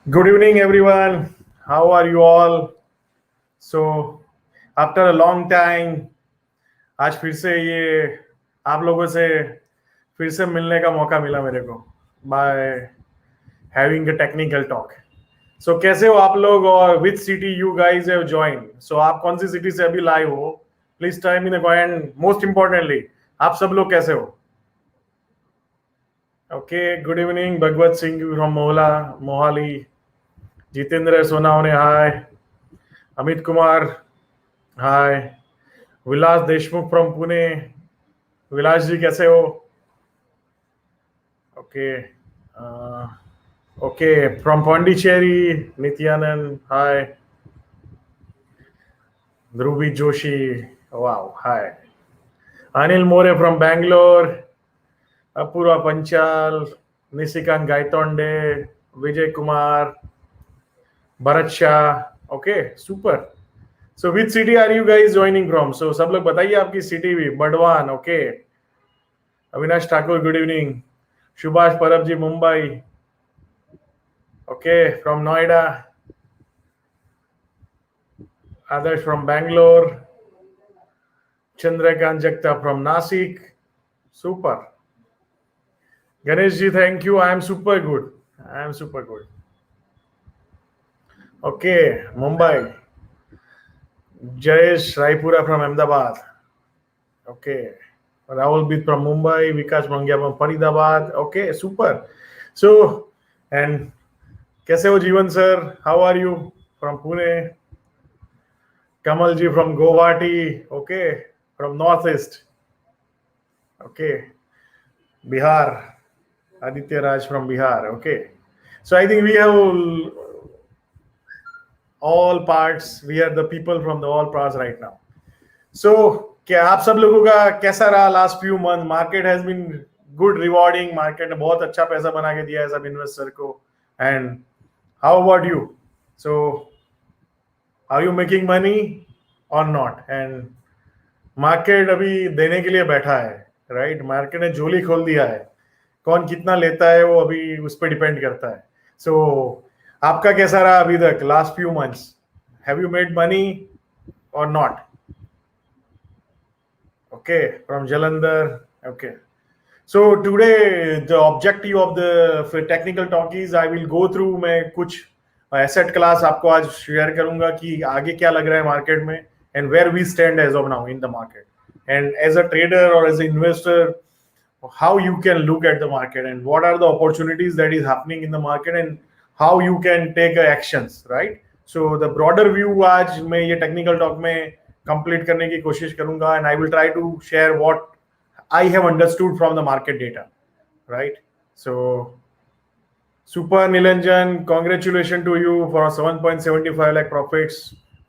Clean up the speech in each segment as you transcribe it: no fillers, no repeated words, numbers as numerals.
Good evening, everyone. How are you all? So, after a long time, आज फिर से ये आप लोगों से फिर से मिलने का मौका मिला मेरे को by having a technical talk. So कैसे हो आप लोग और which city you guys have join. So आप कौन सी सिटी से अभी लाइव हो? Please time in and most importantly आप सब लोग कैसे हो? Okay, good evening. Bhagwat Singh from Mohali. Jitendra Sonawane, hi. Amit Kumar, hi. Vilas Deshmukh from Pune. Vilas ji कैसे हो? Okay. Okay, from Pondicherry Nityanand, hi. Dhruvi Joshi, wow, hi. Anil More from Bangalore. Apurva Panchal, Nishikant Gaitonde, Vijay Kumar, Bharat Shah. Okay, super. So which city are you guys joining from? So सब लोग बताइए आपकी सिटी भी. Badwan, okay. Avinash Thakur, good evening. Subhash Parab ji, Mumbai. Okay, from Noida. Others from Bangalore. Chandrakant Jagta from Nasik. Super. Ganesh ji, thank you. I am super good. Okay, Mumbai. Jayesh Raipura from Ahmedabad. Okay. Rahul Bit from Mumbai. Vikas Mangia from Faridabad. Okay, super. So, and कैसे हो जीवन sir? How are you? From Pune. Kamal ji from Guwahati. Okay, from Northeast. Okay. Bihar. Aditya Raj from Bihar. Okay. So I think we have all parts. We are the people from the all parts right now. So क्या आप सब लोगों का कैसा रहा last few month? Market has been good, rewarding. Market ने बहुत अच्छा पैसा बना के दिया है सब इन्वेस्टर को. And how about you? So are you making money or not? And market अभी देने के लिए बैठा है, राइट? मार्केट ने झोली खोल दिया है. कौन कितना लेता है वो अभी उस पर डिपेंड करता है. सो आपका कैसा रहा अभी तक last few months? Have you made money or not? Okay, from Jalandhar. Okay. So today the objective of the technical talk is I will go through. मैं कुछ एसेट क्लास आपको आज शेयर करूंगा कि आगे क्या लग रहा है मार्केट में and where we stand as of now in the market, and as a trader or as an investor, how you can look at the market and what are the opportunities that is happening in the market and how you can take actions, right? So the broader view आज मैं ये technical talk में complete करने की कोशिश करूंगा, and I will try to share what I have understood from the market data, right? So super Nilanjan, congratulations to you for 7.75 lakh profits.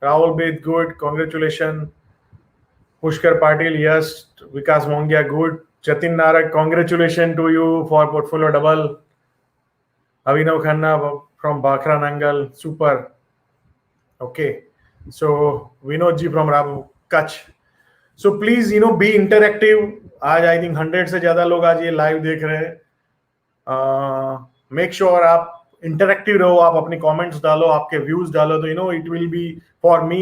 Rahul Beth, good, congratulations. Pushkar Patil, yes. Vikas Mongia, good. Jatin Narak, congratulations to you for portfolio double. Avinav Khanna from Bhakra Nangal, super. Okay. So Vinod ji from Kutch. So please, be interactive. आज I think 100 से ज्यादा लोग आज ये live देख रहे हैं. Make sure आप इंटरेक्टिव रहो, आप अपने कमेंट्स डालो, आपके व्यूज डालो, तो it will be for me,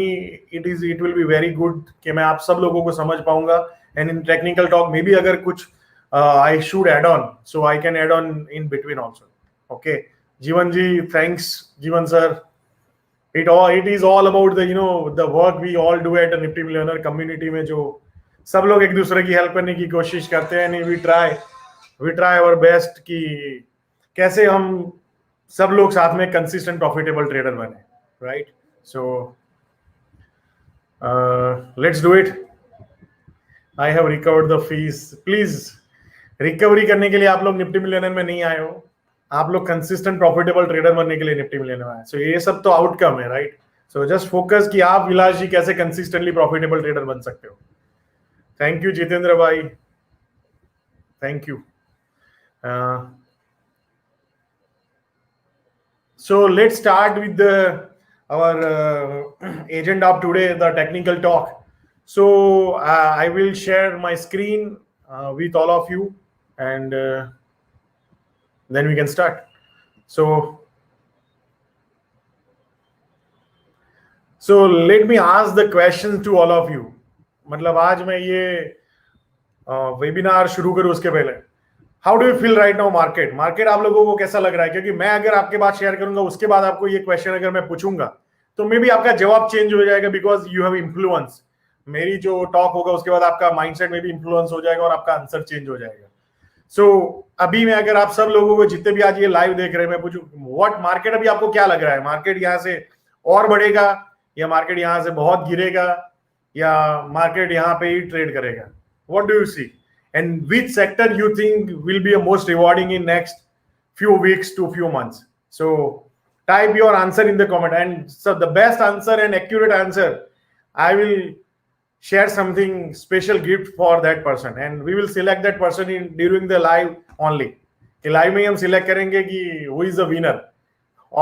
it will be very good कि मैं आप सब लोगों को समझ पाऊंगा. And in technical talk may be अगर कुछ I should add on, so I can add on in between also. Okay. Jeevan ji, thanks Jeevan sir. It is all about the work we all do at Nifty millionaire community में, जो सब लोग एक दूसरे की help करने की कोशिश करते हैं. वी ट्राई आवर बेस्ट कि कैसे हम सब लोग साथ में कंसिस्टेंट प्रॉफिटेबल ट्रेडर बने, right? So let's do it. I have recovered the fees. Please, recovery करने के लिए आप लोग निफ्टी मिलियनर में नहीं आए हो, आप लोग कंसिस्टेंट प्रॉफिटेबल ट्रेडर बनने के लिए निफ्टी मिलियनर में आए. सो ये सब तो आउटकम है, राइट? सो जस्ट फोकस कि आप विलास जी कैसे कंसिस्टेंटली प्रॉफिटेबल ट्रेडर बन सकते हो. थैंक यू जितेंद्र भाई, thank you. So let's start with our agenda of today, the technical talk. So I will share my screen with all of you, and then we can start. So So let me ask the questions to all of you. मतलब आज मैं ये webinar शुरू करूं उसके पहले, how do you feel right now market आप लोगों को कैसा लग रहा है? क्योंकि मैं अगर आपके बात शेयर करूंगा उसके बाद आपको ये क्वेश्चन अगर मैं पूछूंगा तो मे बी आपका जवाब चेंज हो जाएगा, बिकॉज यू हैव इन्फ्लुएंस। मेरी जो टॉक होगा उसके बाद आपका माइंडसेट में भी इन्फ्लुएंस हो जाएगा और आपका आंसर चेंज हो जाएगा। सो अभी मैं अगर आप सब लोगों को जितने भी आज ये लाइव देख रहे हैं मैं पूछूं व्हाट मार्केट, अभी आपको क्या लग रहा है? मार्केट यहाँ से और बढ़ेगा या मार्केट यहाँ से बहुत गिरेगा या मार्केट यहाँ पे ही ट्रेड करेगा? What do you see and which sector you think will be most rewarding in next few weeks to few months? So type your answer in the comment, and so the best answer and accurate answer, I will share something special gift for that person, and we will select that person in during the live only. कि live में हम select करेंगे कि who is the winner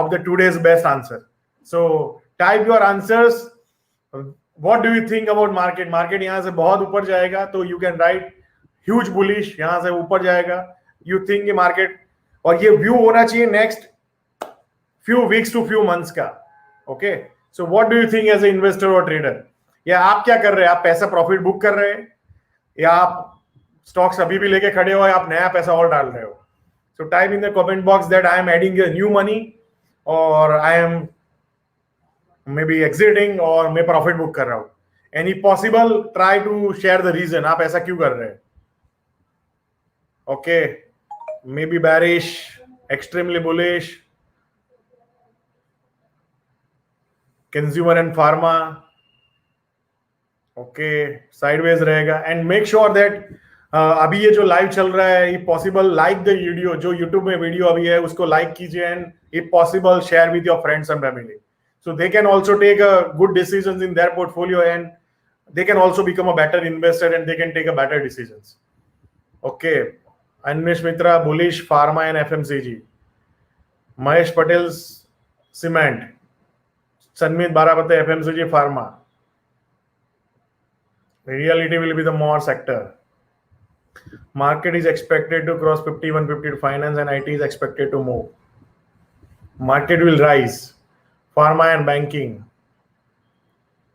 of the today's best answer. So type your answers. What do you think about market? Market यहाँ से बहुत ऊपर जाएगा तो you can write huge bullish, यहां से ऊपर जाएगा यू थिंक ये मार्केट, और ये व्यू होना चाहिए next few weeks to few months का। Okay, so what do you think as a investor और ट्रेडर? या आप क्या कर रहे हैं? आप पैसा प्रॉफिट बुक कर रहे हैं या आप स्टॉक्स अभी भी लेके खड़े हो या आप नया पैसा और डाल रहे हो? So type in the comment box that I am adding new money or I am maybe exiting or मैं प्रॉफिट बुक कर रहा हूं। Any possible, try to share the reason, आप ऐसा क्यों कर रहे हैं? Okay, maybe bearish, extremely bullish, consumer and pharma, okay, sideways रहेगा। and make sure that अभी ये जो लाइव चल रहा है, if possible like the video, जो YouTube में वीडियो अभी है उसको लाइक कीजिए, and if possible share with your friends and family, so they can also take a good decisions in their portfolio and they can also become a better investor and they can take a better decisions. Okay, Anish Mitra bullish pharma and FMCG, Mahesh Patel's cement, Sanmeet Barapate FMCG pharma. Reality will be the more sector. Market is expected to cross 5150 to finance and IT is expected to move. Market will rise. Pharma and banking.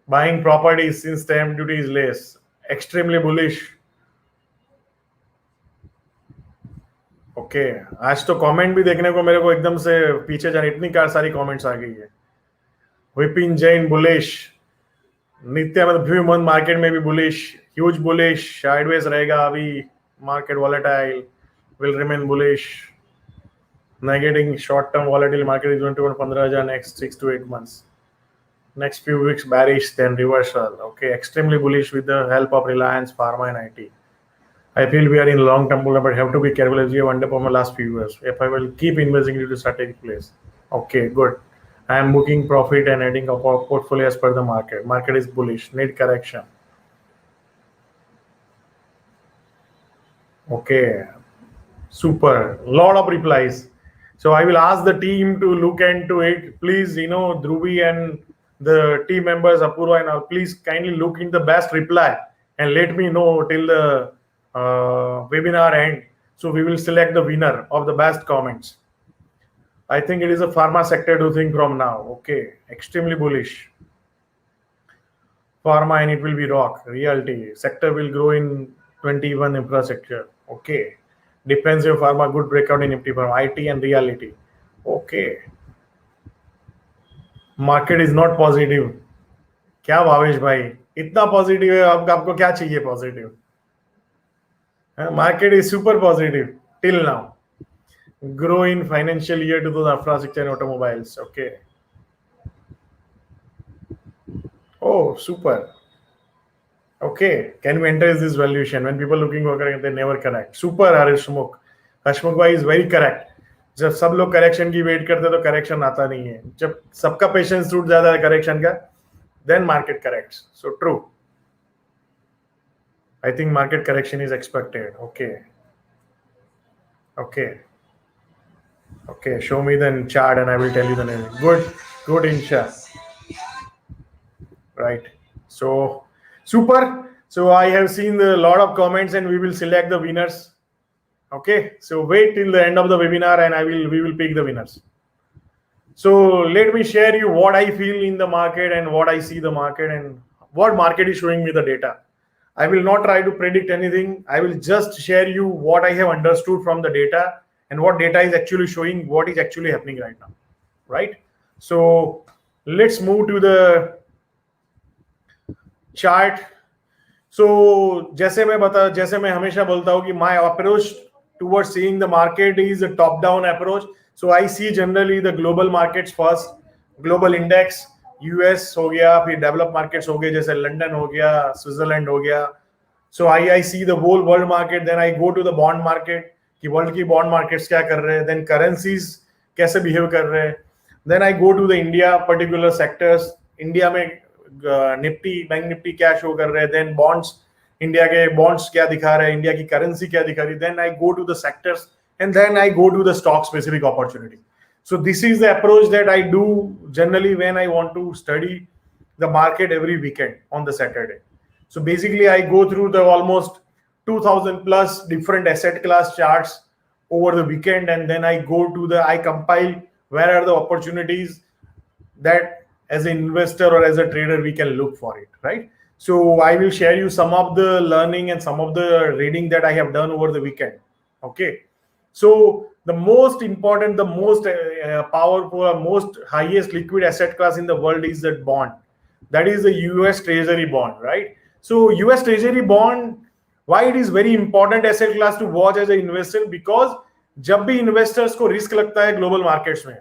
Buying properties since stamp duty is less. Extremely bullish. Okay, आज तो comment भी देखने को मेरे को एकदम से पीछे जाने इतनी सारी कमेंट्स आ गई है। विपिन जैन बुलिश, नित्यानंद मार्केट में भी बुलिश, ह्यूज बुलिश, साइडवेज रहेगा अभी market, volatile will remain bullish, negative short term volatile market is going to 15,000 next 6 to 8 months, next few weeks bearish then reversal. Okay, extremely bullish with the help of Reliance Pharma and IT. I feel we are in long-term bull, but have to be careful as we have underperformed last few years. If I will keep investing into strategic place. Okay, good. I am booking profit and adding up our portfolio as per the market. Market is bullish. Need correction. Okay, super. Lot of replies. So I will ask the team to look into it. Please, Dhruvi and the team members, Apurva and all, please kindly look in the best reply and let me know till the webinar end, so we will select the winner of the best comments. I think it is a pharma sector to think from now. Okay, extremely bullish pharma and it will be rock. Realty sector will grow in 21 infrastructure. Okay, defensive pharma good breakout in Nifty pharma, IT and reality. Okay, market is not positive. क्या भावेश भाई इतना positive है, आपको क्या चाहिए positive? Market is super positive till now. Grow in financial year 2000 infrastructure and automobiles. Okay. Oh, super. Okay. Can we enter this valuation? When people looking for correct, they never correct. Super, Harishmukh. Harishmukh bhai is very correct. जब सब लोग correction की wait करते तो correction आता नहीं है। जब सबका पेशेंस टूट जाता है करेक्शन का, then market corrects. So true. I think market correction is expected. Okay. Show me the chart and I will tell you the name. Good Insha. Right. So super. So I have seen a lot of comments and we will select the winners. Okay. So wait till the end of the webinar and we will pick the winners. So let me share you what I feel in the market and what I see the market and what market is showing me the data. I will not try to predict anything. I will just share you what I have understood from the data and what data is actually showing what is actually happening right now. Right? So let's move to the chart. So जैसे मैं हमेशा बोलता हूँ कि my approach towards seeing the market is a top down approach. So I see generally the global markets first, global index, US हो गया, फिर developed markets हो गए जैसे लंदन हो गया, स्विट्जरलैंड हो गया. So I see the whole world market, then I go to the bond market कि world की bond markets क्या कर रहे हैं, then currencies कैसे behave कर रहे हैं, then I go to the India particular sectors, India में निफ्टी बैंक निफ्टी क्या शो कर रहे हैं, देन बॉन्ड्स इंडिया के बॉन्ड्स क्या दिखा रहे हैं, इंडिया की करेंसी क्या दिखा रही है, then I go to the sectors and then I go to the stock specific opportunity. So this is the approach that I do generally when I want to study the market every weekend on the Saturday. So basically I go through the almost 2000 plus different asset class charts over the weekend, and then I compile where are the opportunities that as an investor or as a trader we can look for it, right? So I will share you some of the learning and some of the reading that I have done over the weekend. Okay, so the most important, the most powerful, most highest liquid asset class in the world is that bond, that is the US treasury bond, right? So US treasury bond, why it is very important asset class to watch as an investor, because जब भी investors को risk लगता है global markets में,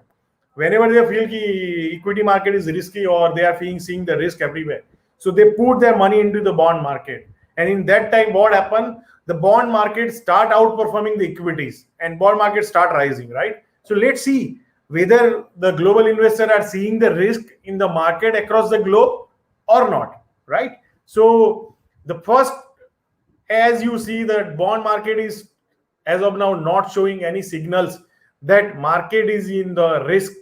whenever they feel ki equity market is risky or they are seeing the risk everywhere, so they put their money into the bond market, and in that time what happened, the bond market start outperforming the equities and bond market start rising, right? So let's see whether the global investors are seeing the risk in the market across the globe or not, right? So the first, as you see, that bond market is as of now not showing any signals that market is in the risk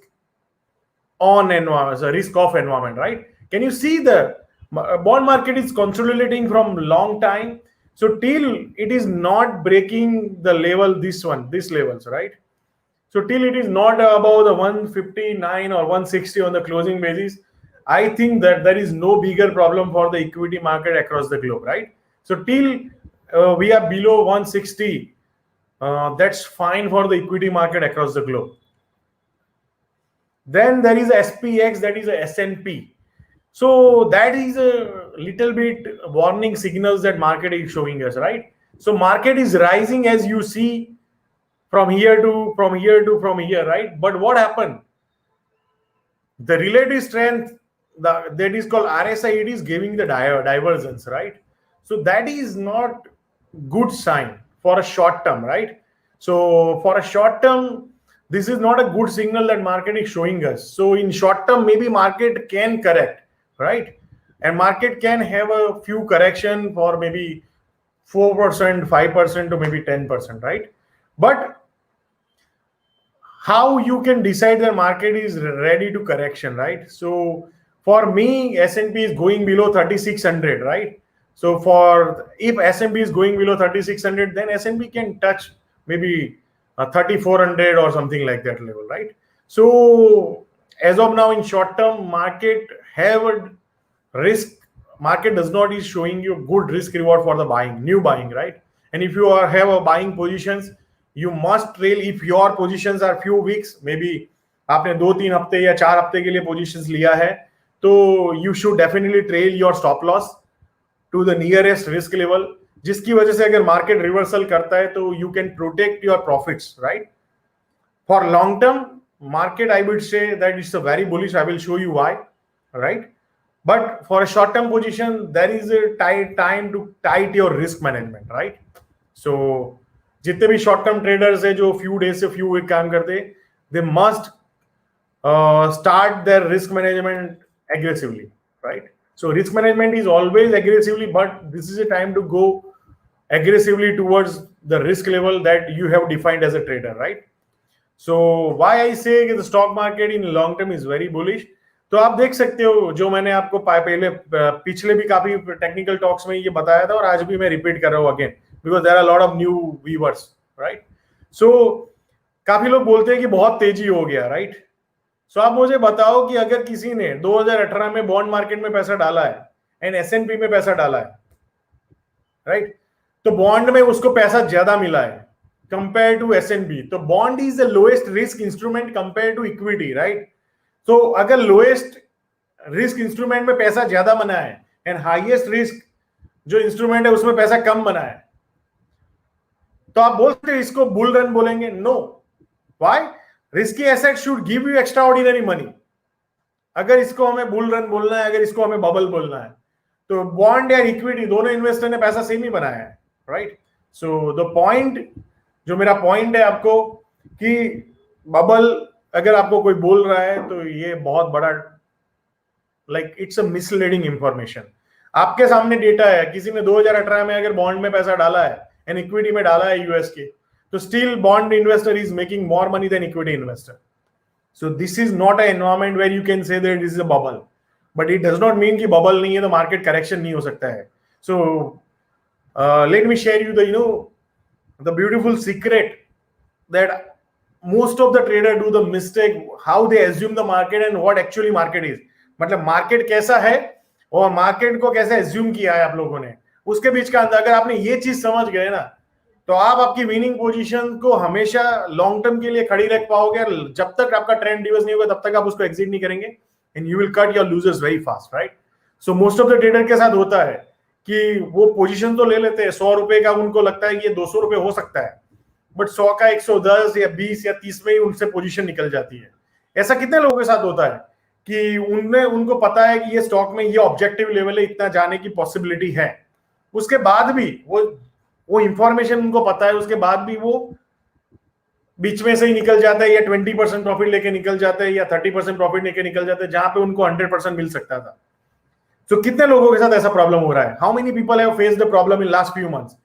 on environment, the risk of environment, right? Can you see the bond market is consolidating from long time? So till it is not breaking the level, this levels, right? So till it is not above the 159 or 160 on the closing basis, I think that there is no bigger problem for the equity market across the globe, right? So till we are below 160, that's fine for the equity market across the globe. Then there is SPX, that is a S&P. So that is a little bit warning signals that market is showing us, right? So market is rising as you see from here, right? But what happened? The relative strength, that is called RSI, it is giving the divergence, right? So that is not good sign for a short term, right? So for a short term, this is not a good signal that market is showing us. So in short term, maybe market can correct, right? And market can have a few correction for maybe 4%, 5% to maybe 10%, right? But how you can decide the market is ready to correction, right? So for me, S&P is going below 3600, right? So if S&P is going below 3600, then S&P can touch maybe 3400 or something like that level, right? So as of now, in short term, market have a risk. Market does not is showing you good risk reward for the new buying, right? And if you have a buying positions, you must trail. If your positions are few weeks, maybe आपने 2-3 हफ्ते या 4 हफ्ते के लिए positions लिया है, तो you should definitely trail your stop loss to the nearest risk level, जिसकी वजह से अगर मार्केट रिवर्सल करता है तो you can protect your profits, right? For long term market, I would say that it's a very bullish. I will show you why, right? But for a short term position, there is a time to tight your risk management, right? So जितने भी short term traders है जो few days से few week काम करते, they must start their risk management aggressively, right? So risk management is always aggressively, but this is a time to go aggressively towards the risk level that you have defined as a trader, right? So why I say the stock market in long term is very bullish. तो आप देख सकते हो जो मैंने आपको पहले पिछले भी काफी टेक्निकल टॉक्स में ये बताया था और आज भी मैं रिपीट कर रहा हूँ again, because there are lot of new viewers, right? So काफी लोग बोलते हैं कि बहुत तेजी हो गया, राइट? सो आप मुझे बताओ कि अगर किसी ने 2018 में बॉन्ड मार्केट में पैसा डाला है एंड एसएनपी में पैसा डाला है, राइट, तो बॉन्ड में उसको पैसा ज्यादा मिला है कंपेयर टू एसएनपी, तो bond is the lowest risk instrument compare to equity, right. तो अगर लोएस्ट रिस्क इंस्ट्रूमेंट में पैसा ज्यादा बना है एंड हाईएस्ट रिस्क जो इंस्ट्रूमेंट है उसमें पैसा कम बना है, तो आप बोलते हैं इसको बुल रन बोलेंगे? No. Why? Risky asset should give you extra ordinary money. अगर इसको हमें बुल रन बोलना है, अगर इसको हमें बबल बोलना है, तो बॉन्ड या इक्विटी दोनों इन्वेस्टर ने पैसा सेम ही बनाया है, राइट। सो द पॉइंट, जो मेरा पॉइंट है आपको, कि बबल अगर आपको कोई बोल रहा है तो ये बहुत बड़ा, like it's a misleading information. आपके सामने डेटा है, किसी ने 2018 में अगर बॉन्ड में पैसा डाला है एंड इक्विटी में डाला है यूएस के, तो still bond investor is making more money than equity investor. So this is not a environment where you can say that this is a bubble, but it does not mean कि bubble नहीं है तो market correction नहीं हो सकता है। So let me share you the the beautiful secret that most of the trader do the mistake how they assume the market and what actually market is। मतलब market कैसा है और मार्केट को कैसे एज्यूम किया है आप लोगों ने, उसके बीच का अंतर अगर आपने ये चीज समझ गए ना, तो आप आपकी विनिंग पोजीशन को हमेशा लॉन्ग टर्म के लिए खड़ी रख पाओगे। जब तक आपका ट्रेंड डिवर्स नहीं होगा तब तक आप उसको एग्जिट नहीं करेंगे and you will cut your losers very fast, right. So most of the trader के साथ होता है कि वो पोजीशन तो ले लेते हैं, 100 रुपए का उनको लगता है कि ये 200 रुपए हो सकता है, बट 100 का 110 या 20 या 30 में ही उनसे पोजीशन निकल जाती है। ऐसा कितने लोगों के साथ होता है कि उनको पता है कि ये स्टॉक में ये ऑब्जेक्टिव लेवल है, इतना जाने की पॉसिबिलिटी है, उसके बाद भी वो इंफॉर्मेशन उनको पता है, उसके बाद भी वो बीच में से ही निकल जाता है, या 20% प्रॉफिट लेके निकल जाता है, या 30% प्रॉफिट लेके निकल जाता है, जहां पे उनको 100% मिल सकता था। तो कितने लोगों के साथ ऐसा प्रॉब्लम हो रहा है? How many people have faced the problem in last few months,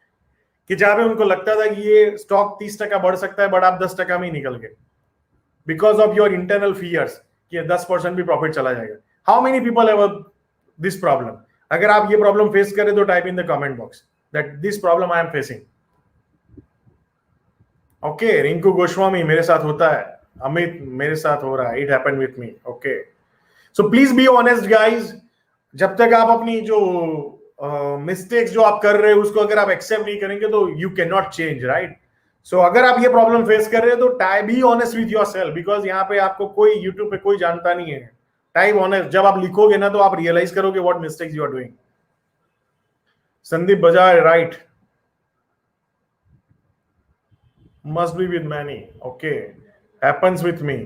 कि जहां पे उनको लगता था कि ये स्टॉक 30% बढ़ सकता है, बट आप 10% में ही निकल गए because of your internal fears कि 10% भी प्रॉफिट चला जाएगा। How many people have this problem? अगर आप ये प्रॉब्लम फेस करें तो type in the comment box that this problem I am facing. Okay, Rinku Goswami, मेरे साथ होता है। अमित, मेरे साथ हो रहा है, it happened with me. Okay, so please be honest guys. जब तक आप अपनी जो मिस्टेक्स जो आप कर रहे हो उसको अगर आप एक्सेप्ट नहीं करेंगे तो you can not change, right. So अगर आप ये प्रॉब्लम फेस कर रहे हो तो be honest with yourself, because यहाँ पे आपको कोई यूट्यूब पे कोई जानता नहीं है। टाइप ऑनेस्ट, जब आप लिखोगे ना तो आप रियलाइज करोगे what mistakes you are doing. Sandeep Bajaj, right, must be with many. Okay, happens with me.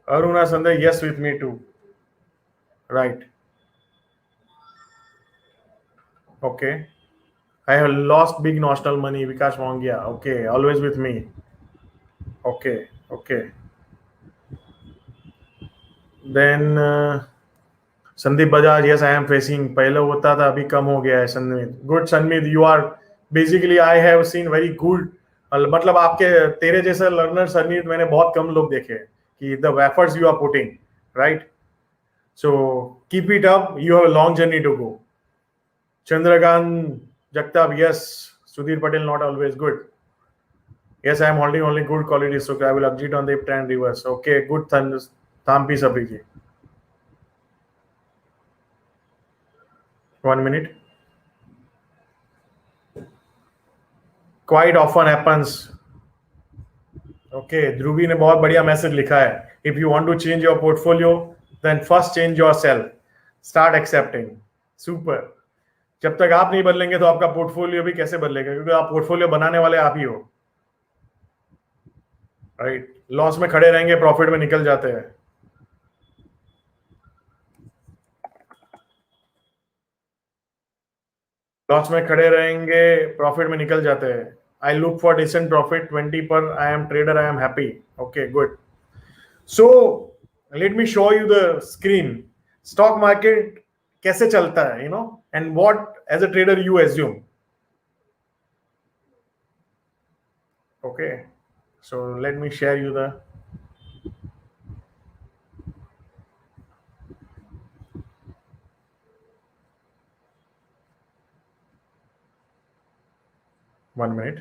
Aruna Sande, yes with me too, right. Okay, I have lost big notional money. Vikash Mongia. Okay, always with me. Okay, okay. Then Sandeep Bajaj. Yes, I am facing. पहले होता था, अभी कम हो गया है। Sandeep, good Sandeep, you are basically I have seen very good. मतलब आपके तेरे जैसे लर्नर संदीप मैंने बहुत कम लोग देखे कि the efforts you are putting, right? So keep it up. You have a long journey to go. Chandrakant Jagtap. Yes. Sudhir Patel, not always good. Yes, I am holding only good quality, so I will exit on the trend reverse. Okay, good Thampi Sabriji. 1 minute. Quite often happens. Okay, ध्रुवी ने बहुत बढ़िया message लिखा है। If you want to change your portfolio, then first change yourself. Start accepting. Super. जब तक आप नहीं बदलेंगे तो आपका पोर्टफोलियो भी कैसे बदलेगा, क्योंकि आप पोर्टफोलियो बनाने वाले आप ही हो, राइट। लॉस में खड़े रहेंगे, प्रॉफिट में निकल जाते हैं। लॉस में खड़े रहेंगे, प्रॉफिट में निकल जाते हैं। I look for decent profit 20 पर। I am trader, I am happy. Okay, good. So let me show you the screen. Stock market कैसे चलता है, you know, and what as a trader you assume. Okay, so let me share you the 1 minute.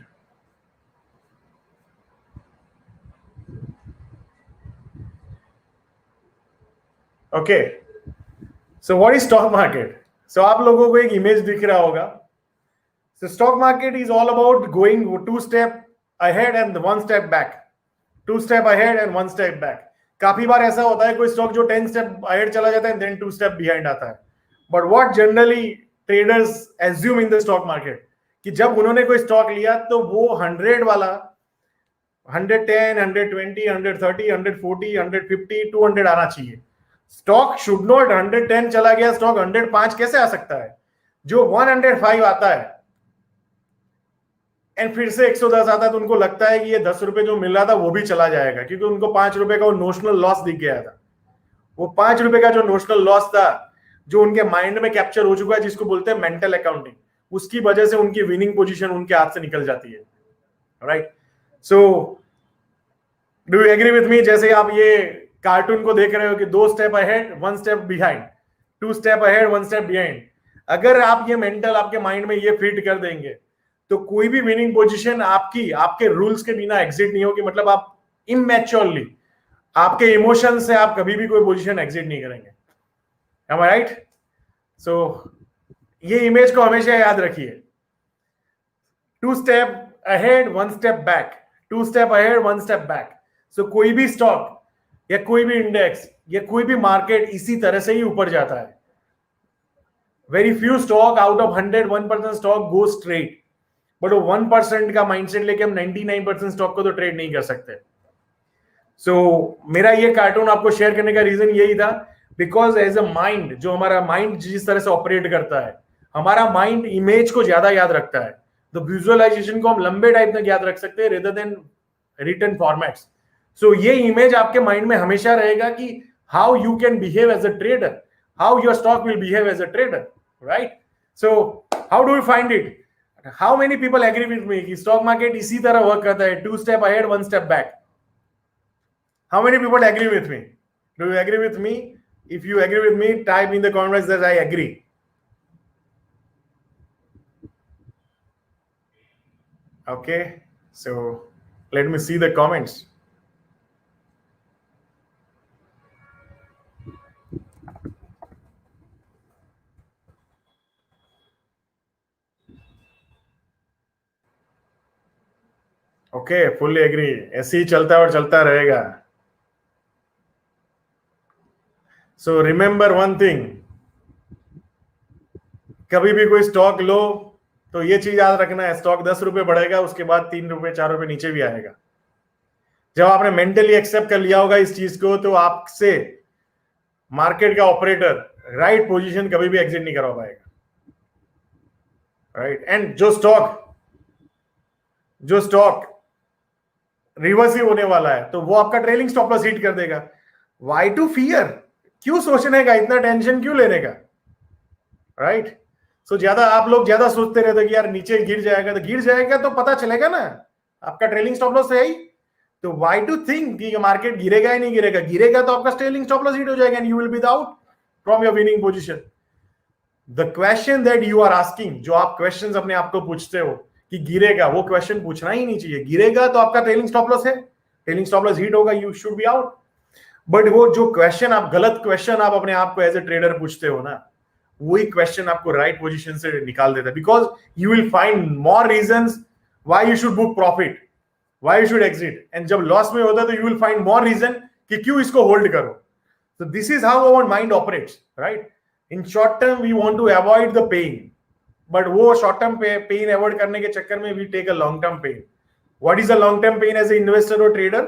Okay, so what is stock market? So आप लोगों को एक image दिख रहा होगा. So stock market is all about going 2 step ahead and 1 step back. 2 step ahead and 1 step back. काफी बार ऐसा होता है कोई स्टॉक जो 10 स्टेप अहेड चला जाता है, देन 2 स्टेप बिहाइंड आता है. But what generally traders assume in the stock market कि जब उन्होंने कोई स्टॉक लिया तो वो 100 वाला 110, 120, 130, 140, 150, 200 आना चाहिए. स्टॉक शुड नॉट 110 चला गया, स्टॉक 105 कैसे आ सकता है? जो 105 आता है एंड फिर से 110 आता है तो उनको लगता है कि ये 10 रुपए जो मिल रहा था वो भी चला जाएगा, क्योंकि उनको 5 रुपए का वो नोशनल लॉस दिख गया था. वो 5 रुपए का जो नोशनल लॉस था, जो उनके माइंड में कैप्चर हो चुका है, जिसको बोलते हैं मेंटल अकाउंटिंग, उसकी वजह से उनकी विनिंग पोजीशन उनके हाथ से निकल जाती है. Right? So do you agree with me? जैसे आप ये कार्टून को देख रहे हो कि 2 step ahead 1 step behind, 2 step ahead 1 step behind. अगर आप ये मेंटल आपके माइंड में ये फिट कर देंगे तो कोई भी विनिंग पोजीशन आपकी आपके रूल्स के बिना एग्जिट नहीं होगी. मतलब आप इमैच्योरली, आपके इमोशन से आप कभी भी कोई पोजीशन एग्जिट नहीं करेंगे. Am I right? So ये इमेज को हमेशा याद रखिए. 2 step ahead 1 step back, 2 step ahead 1 step back. So कोई भी स्टॉक या कोई भी इंडेक्स या कोई भी मार्केट इसी तरह से ही ऊपर जाता है. Very few stock out of 100 1% stock go straight. But वो 1% का माइंडसेट लेके हम 99% स्टॉक को तो ट्रेड नहीं कर सकते. सो मेरा ये कार्टून आपको शेयर करने का रीजन यही था, बिकॉज एज अ माइंड, जो हमारा माइंड जिस तरह से ऑपरेट करता है, हमारा माइंड इमेज को ज्यादा याद रखता है. तो विजुअलाइजेशन को हम लंबे टाइप तक याद रख सकते हैं rather than written formats. So ये इमेज आपके माइंड में हमेशा रहेगा कि how you can behave as a trader, how your stock will behave as a trader. Right? So how do you find it? How many people agree with me कि stock market इसी तरह work करता है, 2 step ahead 1 step back? How many people agree with me? Do you agree with me? If you agree with me, type in the comments that I agree. Okay, so let me see the comments. Okay, fully agree. ऐसे ही चलता है और चलता रहेगा. So remember one thing, कभी भी कोई stock लो तो ये चीज याद रखना है, स्टॉक 10 रुपए बढ़ेगा, उसके बाद 3 रुपए 4 रुपए नीचे भी आएगा. जब आपने मेंटली एक्सेप्ट कर लिया होगा इस चीज को, तो आपसे मार्केट का ऑपरेटर राइट पोजीशन कभी भी एग्जिट नहीं करवा पाएगा. राइट? एंड जो स्टॉक रिवर्स ही होने वाला है तो वो आपका ट्रेलिंग स्टॉप लॉस हिट कर देगा. Why to fear? क्यों सोचने का, इतना टेंशन क्यों लेने का? राइट? सो आप लोग ज्यादा सोचते रहते कि यार नीचे गिर जाएगा, तो गिर जाएगा तो पता चलेगा ना, आपका ट्रेलिंग स्टॉप लॉस है ही. तो व्हाई टू थिंक कि मार्केट गिरेगा ही नहीं गिरेगा? गिरेगा तो आपका ट्रेलिंग स्टॉप लॉस हिट हो जाएगा and you will be out from your winning position. The question that you are asking, जो आप क्वेश्चन अपने आप को पूछते हो कि गिरेगा, वो क्वेश्चन पूछना ही नहीं चाहिए. गिरेगा तो आपका ट्रेलिंग स्टॉप लॉस है, ट्रेलिंग स्टॉप लॉस हिट होगा, you should be out. But वो जो क्वेश्चन आप, गलत क्वेश्चन आप अपने आप को एज ए ट्रेडर पूछते हो ना, वही क्वेश्चन आपको राइट पोजीशन से निकाल देता है. Because you will find more reasons why you should book profit, why you should exit. And जब लॉस में होता है तो you will find more reason कि क्यों इसको होल्ड करो. So this is how our mind operates, right? In short term, we want to avoid the pain, but वो short term pain avoid करने के चक्कर में we take a long term pain. What is a long term pain as an investor or trader?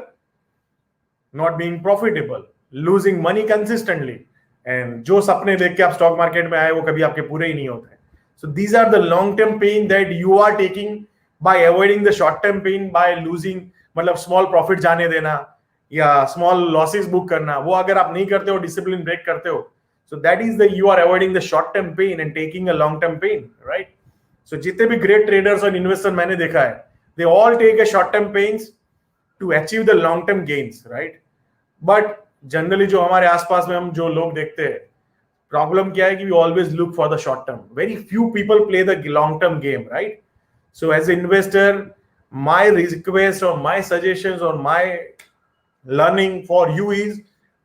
Not being profitable, losing money consistently, and जो सपने देख के आप स्टॉक मार्केट में आए वो कभी आपके पूरे ही नहीं होते. So these are the long term pain that you are taking by avoiding the short term pain by losing, मतलब small profit जाने देना या स्मॉल लॉसेस बुक करना. वो अगर आप नहीं करते हो, डिसिप्लिन ब्रेक करते हो, so that is the you are avoiding the short term pain and taking a long term pain. Right? So जितने भी ग्रेट ट्रेडर्स और इन्वेस्टर मैंने देखा है, they all take a short term pains to achieve the long term gains. Right? But generally जो हमारे आसपास में हम जो लोग देखते हैं, प्रॉब्लम क्या है कि we always look for the short term. Very few people play the long term game. Right? So as a investor, my request और माय सजेशंस और my learning for you is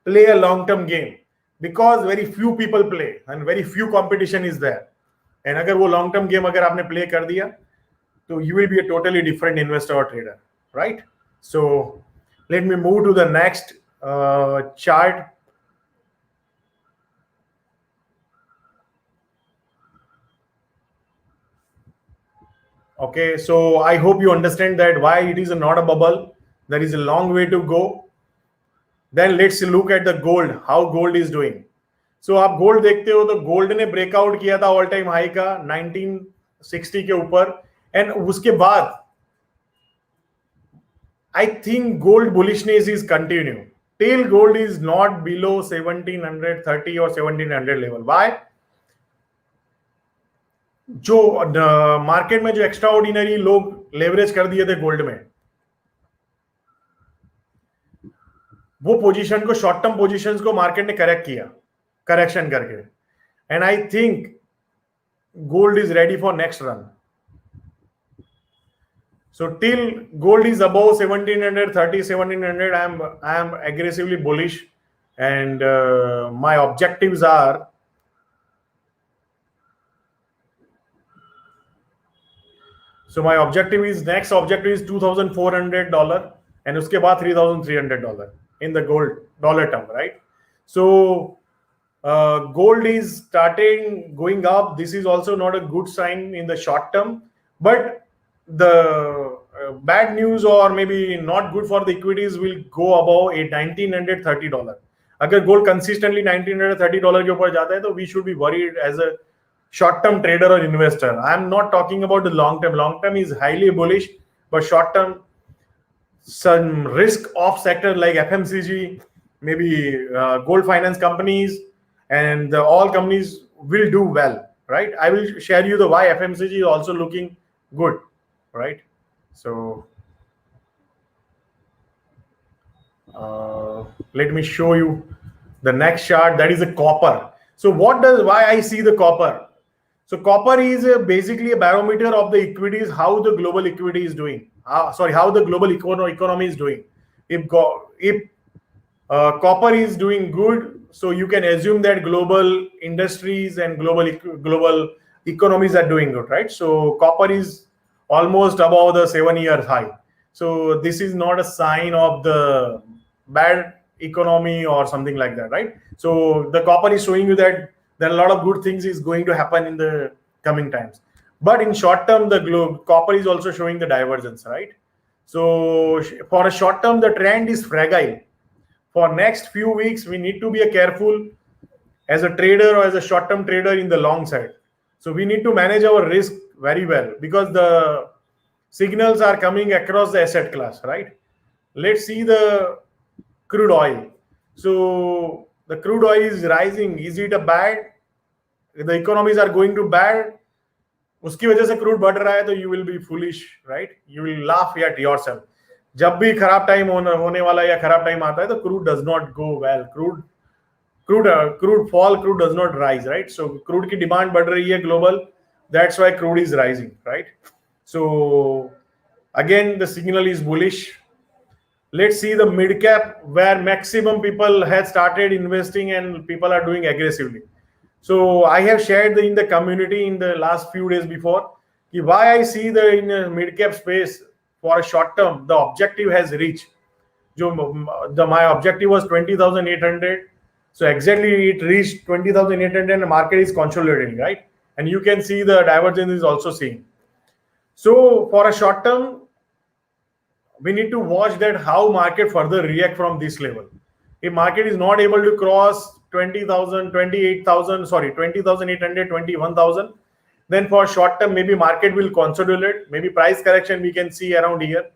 play a long term game, because very few people play and very few competition is there. And अगर वो long term game अगर आपने play कर दिया, so you will be a totally different investor or trader, right? So let me move to the next chart. Okay, so I hope you understand that why it is not a bubble. There is a long way to go. Then let's look at the gold, how gold is doing. So आप gold देखते हो तो gold ने breakout किया था all time high का 1960 के ऊपर, एंड उसके बाद I think gold bullishness is continue till gold is not below 1730 or 1700 level. Why? जो मार्केट में जो एक्स्ट्रा ऑर्डिनरी लोग लेवरेज कर दिए थे गोल्ड में, वो पोजीशन को, शॉर्ट टर्म पोजीशंस को मार्केट ने करेक्ट किया, करेक्शन करके, and I think gold is ready for next run. So till gold is above 1730, 1700, I am aggressively bullish, and my objectives are next objective is $2,400 and उसके बाद $3,300 in the gold dollar term, right? So gold is starting going up. This is also not a good sign in the short term, but the bad news or maybe not good for the equities will go above $1,930. अगर gold consistently $1,930 के ऊपर जाता है तो we should be worried as a short term trader or investor. I am not talking about the long term. Long term is highly bullish, but short term, some risk off sector like FMCG, maybe gold finance companies, and all companies will do well, right? I will share you the why FMCG is also looking good, right? So let me show you the next chart. That is a copper. So why I see the copper? So copper is basically a barometer of the equities, how the global equity is doing. How the global economy is doing. If copper is doing good, so you can assume that global industries and global economies are doing good, right? So copper is almost above the 7-year high. So this is not a sign of the bad economy or something like that, right? So the copper is showing you that there are a lot of good things is going to happen in the coming times. But in short term, the copper is also showing the divergence, right? So for a short term, the trend is fragile. For next few weeks, we need to be careful as a trader or as a short term trader in the long side. So we need to manage our risk very well because the signals are coming across the asset class, right? Let's see the crude oil. So the crude oil is rising. Is it a bad? The economies are going to bad. उसकी वजह से crude बढ़ रहा है तो you will be foolish, right? You will laugh at yourself. जब भी खराब टाइम होने वाला या खराब टाइम आता है तो crude does not go well. Crude fall, crude does not rise, right? So crude की डिमांड बढ़ रही है global. That's why crude is rising, right? So again, the signal is bullish. Let's see the mid cap where maximum people have started investing and people are doing aggressively. So I have shared in the community in the last few days before why I see the in mid cap space for a short term the objective has reached. My objective was 20,800. So exactly it reached 20,800 and the market is consolidating, right? And you can see the divergence is also seen. So for a short term, we need to watch that how market further react from this level. If market is not able to cross 20,000, 28,000, 20,800, 21,000, then for short term, maybe market will consolidate. Maybe price correction we can see around here.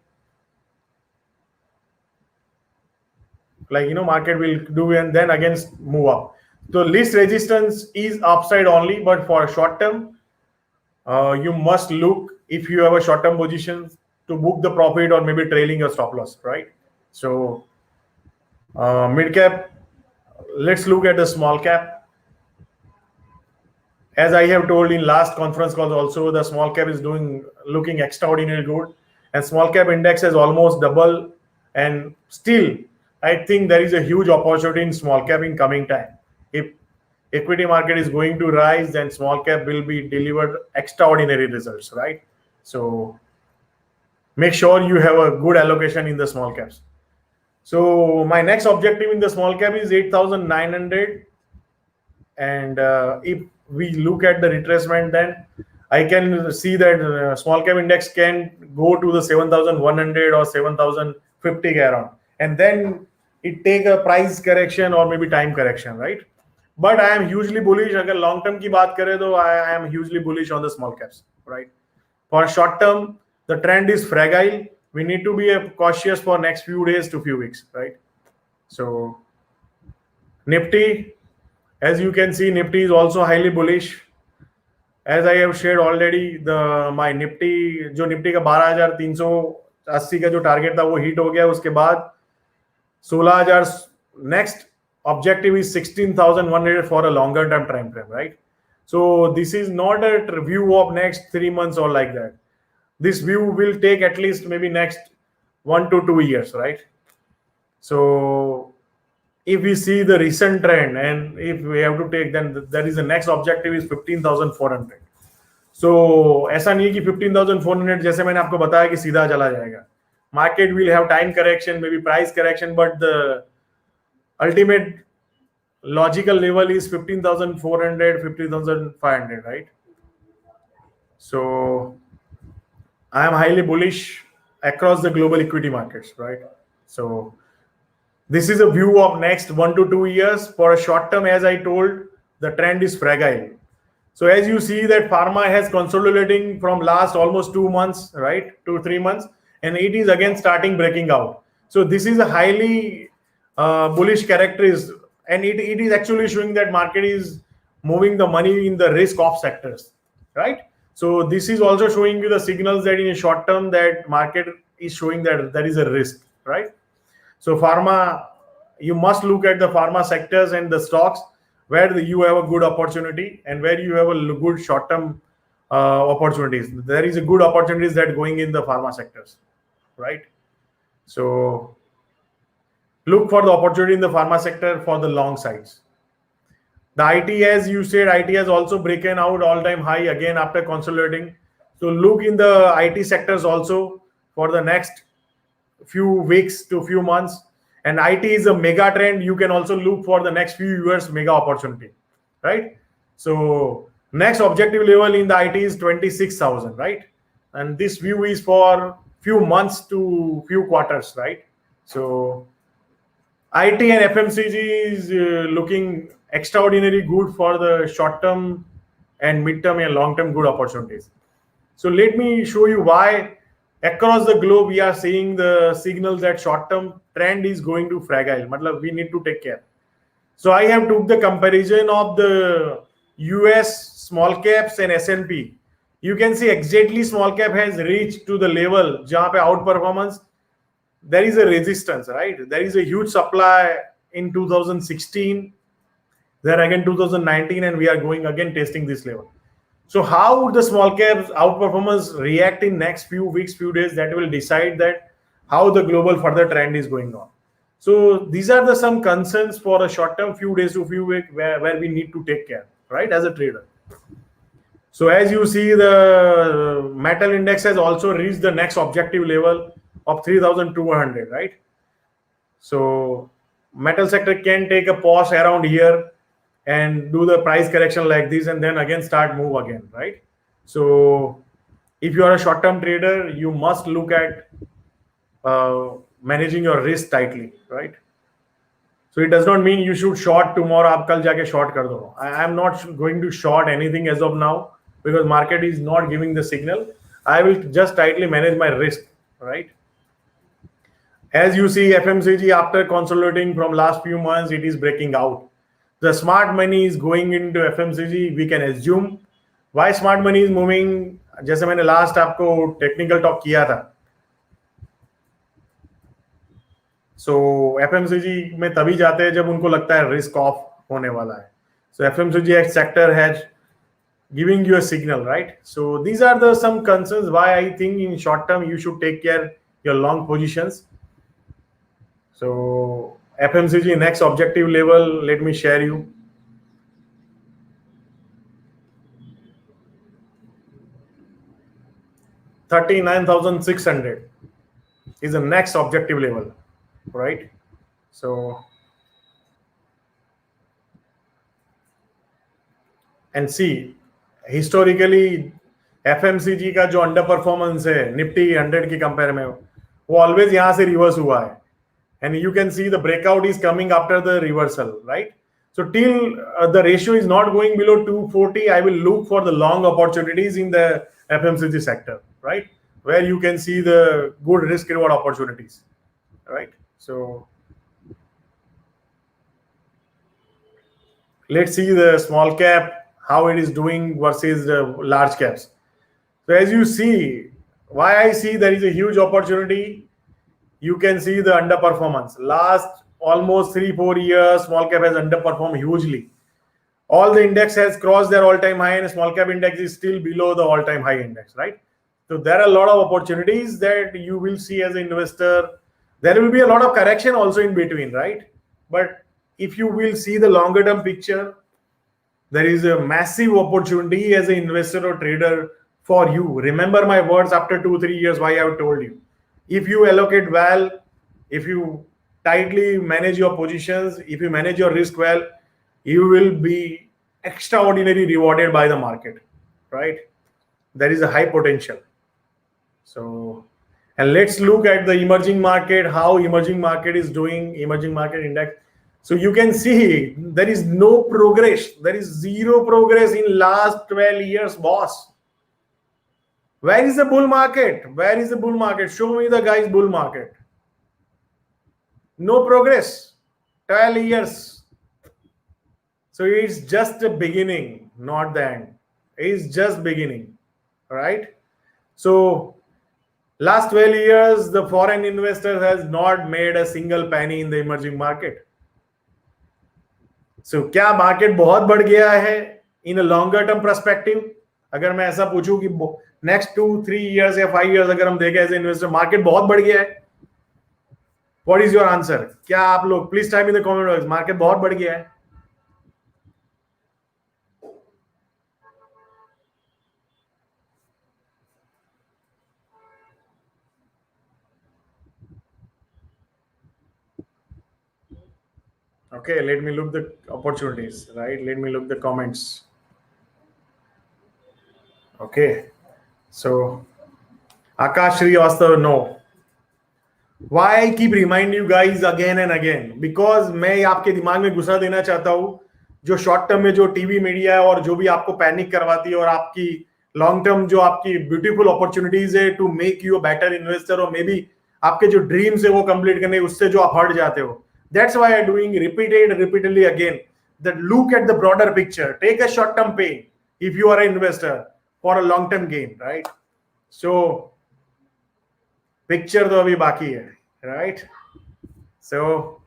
Like, market will do and then again move up. So least resistance is upside only, but for short term, you must look if you have a short term position to book the profit or maybe trailing a stop loss, right? So mid cap, let's look at the small cap. As I have told in last conference calls also, the small cap is looking extraordinarily good, and small cap index has almost double, and still I think there is a huge opportunity in small cap in coming time. If equity market is going to rise, then small cap will be delivered extraordinary results, right? So make sure you have a good allocation in the small caps. So my next objective in the small cap is 8,900, and if we look at the retracement, then I can see that small cap index can go to the 7,100 or 7,050 around, and then it take a price correction or maybe time correction, right? But I am hugely bullish. अगर long term की बात करें तो I am hugely bullish on the small caps, right? For short term, the trend is fragile. We need to be cautious for next few days to few weeks, right? So Nifty, as you can see, Nifty is also highly bullish. As I have shared already, my Nifty जो Nifty का 12,380 का जो target था वो hit हो गया. उसके बाद 16,000 next objective is 16,100 for a longer term time frame, right? So this is not a view of next 3 months or like that. This view will take at least maybe next 1 to 2 years, right? So if we see the recent trend and if we have to take, then that is the next objective is 15,400. So ऐसा नहीं कि 15,400 जैसे मैंने आपको बताया कि सीधा चला जाएगा. Market will have time correction, maybe price correction, but the ultimate logical level is 15,400, 15,500, right? So I am highly bullish across the global equity markets, right? So this is a view of next 1 to 2 years. For a short term, as I told, the trend is fragile. So as you see that pharma has consolidating from last almost 2 months, right? 2-3 months, and it is again starting breaking out. So this is a highly bullish characteristic, and it is actually showing that market is moving the money in the risk off sectors, right? So this is also showing you the signals that in a short term that market is showing that there is a risk, right? So pharma, you must look at the pharma sectors and the stocks where you have a good opportunity and where you have a good short-term opportunities. There is a good opportunities that going in the pharma sectors, right? So look for the opportunity in the pharma sector for the long sides. The IT, as you said, IT has also broken out all-time high again after consolidating. So look in the IT sectors also for the next few weeks to few months. And IT is a mega trend. You can also look for the next few years mega opportunity, right? So next objective level in the IT is 26,000, right? And this view is for few months to few quarters, right? So IT and FMCG is looking extraordinarily good for the short term and mid term and long term good opportunities. So let me show you why across the globe we are seeing the signals that short term trend is going to fragile. Matlab, we need to take care. So I have took the comparison of the US small caps and S&P. You can see exactly small cap has reached to the level जहाँ पे outperformance. There is a resistance, right? There is a huge supply in 2016. Then again 2019, and we are going again testing this level. So how would the small caps outperformance react in next few weeks, few days? That will decide that how the global further trend is going on. So these are the some concerns for a short term, few days to few weeks where we need to take care, right, as a trader. So as you see, the metal index has also reached the next objective level of 3,200, right? So metal sector can take a pause around here and do the price correction like this and then again start move again, right? So if you are a short-term trader, you must look at managing your risk tightly, right? So it does not mean you should short tomorrow. आप कल जाके short कर दो. I am not going to short anything as of now because market is not giving the signal. I will just tightly manage my risk, right? As you see, FMCG after consolidating from last few months, it is breaking out. The smart money is going into FMCG. We can assume why smart money is moving. जैसे मैंने last आपको technical talk किया था. So FMCG में तभी जाते हैं जब उनको लगता है risk off होने वाला है. So FMCG sector has giving you a signal, right? So these are the some concerns why I think in short term you should take care your long positions. So FMCG next objective level, let me share you. 39,600 is the next objective level, right? So, and see, historically FMCG का जो under performance है Nifty 100 की compare में, वो always यहां से reverse हुआ है, and you can see the breakout is coming after the reversal, right? So till the ratio is not going below 240, I will look for the long opportunities in the FMCG sector, right? Where you can see the good risk reward opportunities, right? So let's see the small cap, how it is doing versus the large caps. So as you see, why I see there is a huge opportunity, you can see the underperformance. Last almost 3-4 years, small cap has underperformed hugely. All the index has crossed their all-time high, and small cap index is still below the all-time high index, right? So there are a lot of opportunities that you will see as an investor. There will be a lot of correction also in between, right? But if you will see the longer term picture, there is a massive opportunity as an investor or trader for you. Remember my words after 2-3 years, why I have told you. If you allocate well, if you tightly manage your positions, if you manage your risk well, you will be extraordinarily rewarded by the market, right? There is a high potential. So, and let's look at the emerging market, how emerging market is doing, emerging market index. So you can see there is no progress. There is zero progress in last 12 years, boss. Where is the bull market? Where is the bull market? Show me the guys bull market. No progress. 12 years. So it's just the beginning, not the end. It's just beginning, right? So last 12 years, the foreign investor has not made a single penny in the emerging market. So क्या market बहुत बढ़ गया है इन a longer term perspective? अगर मैं ऐसा पूछूं कि नेक्स्ट 2-3 years या 5 years अगर हम देखें एज इन्वेस्टर, मार्केट बहुत बढ़ गया है? What is your answer? क्या आप लोग please type in the comment box, market बहुत बढ़ गया है? Okay, let me look the opportunities, right? Let me look the comments. Okay, so Akash Srivastav, no. Why I keep reminding you guys again and again? Because मैं आपके दिमाग में घुसा देना चाहता हूँ, जो शॉर्ट टर्म में जो टीवी मीडिया है और जो भी आपको पैनिक करवाती है, और आपकी लॉन्ग टर्म जो आपकी ब्यूटीफुल अपॉर्चुनिटीज है to make you a better investor, और मे बी आपके जो ड्रीम्स है वो कंप्लीट करने, उससे जो आप हट जाते हो. That's why I'm doing repeatedly again, that look at the broader picture. Take a short-term pain if you are an investor for a long-term gain, right? So, picture तो अभी बाकी है, right? So,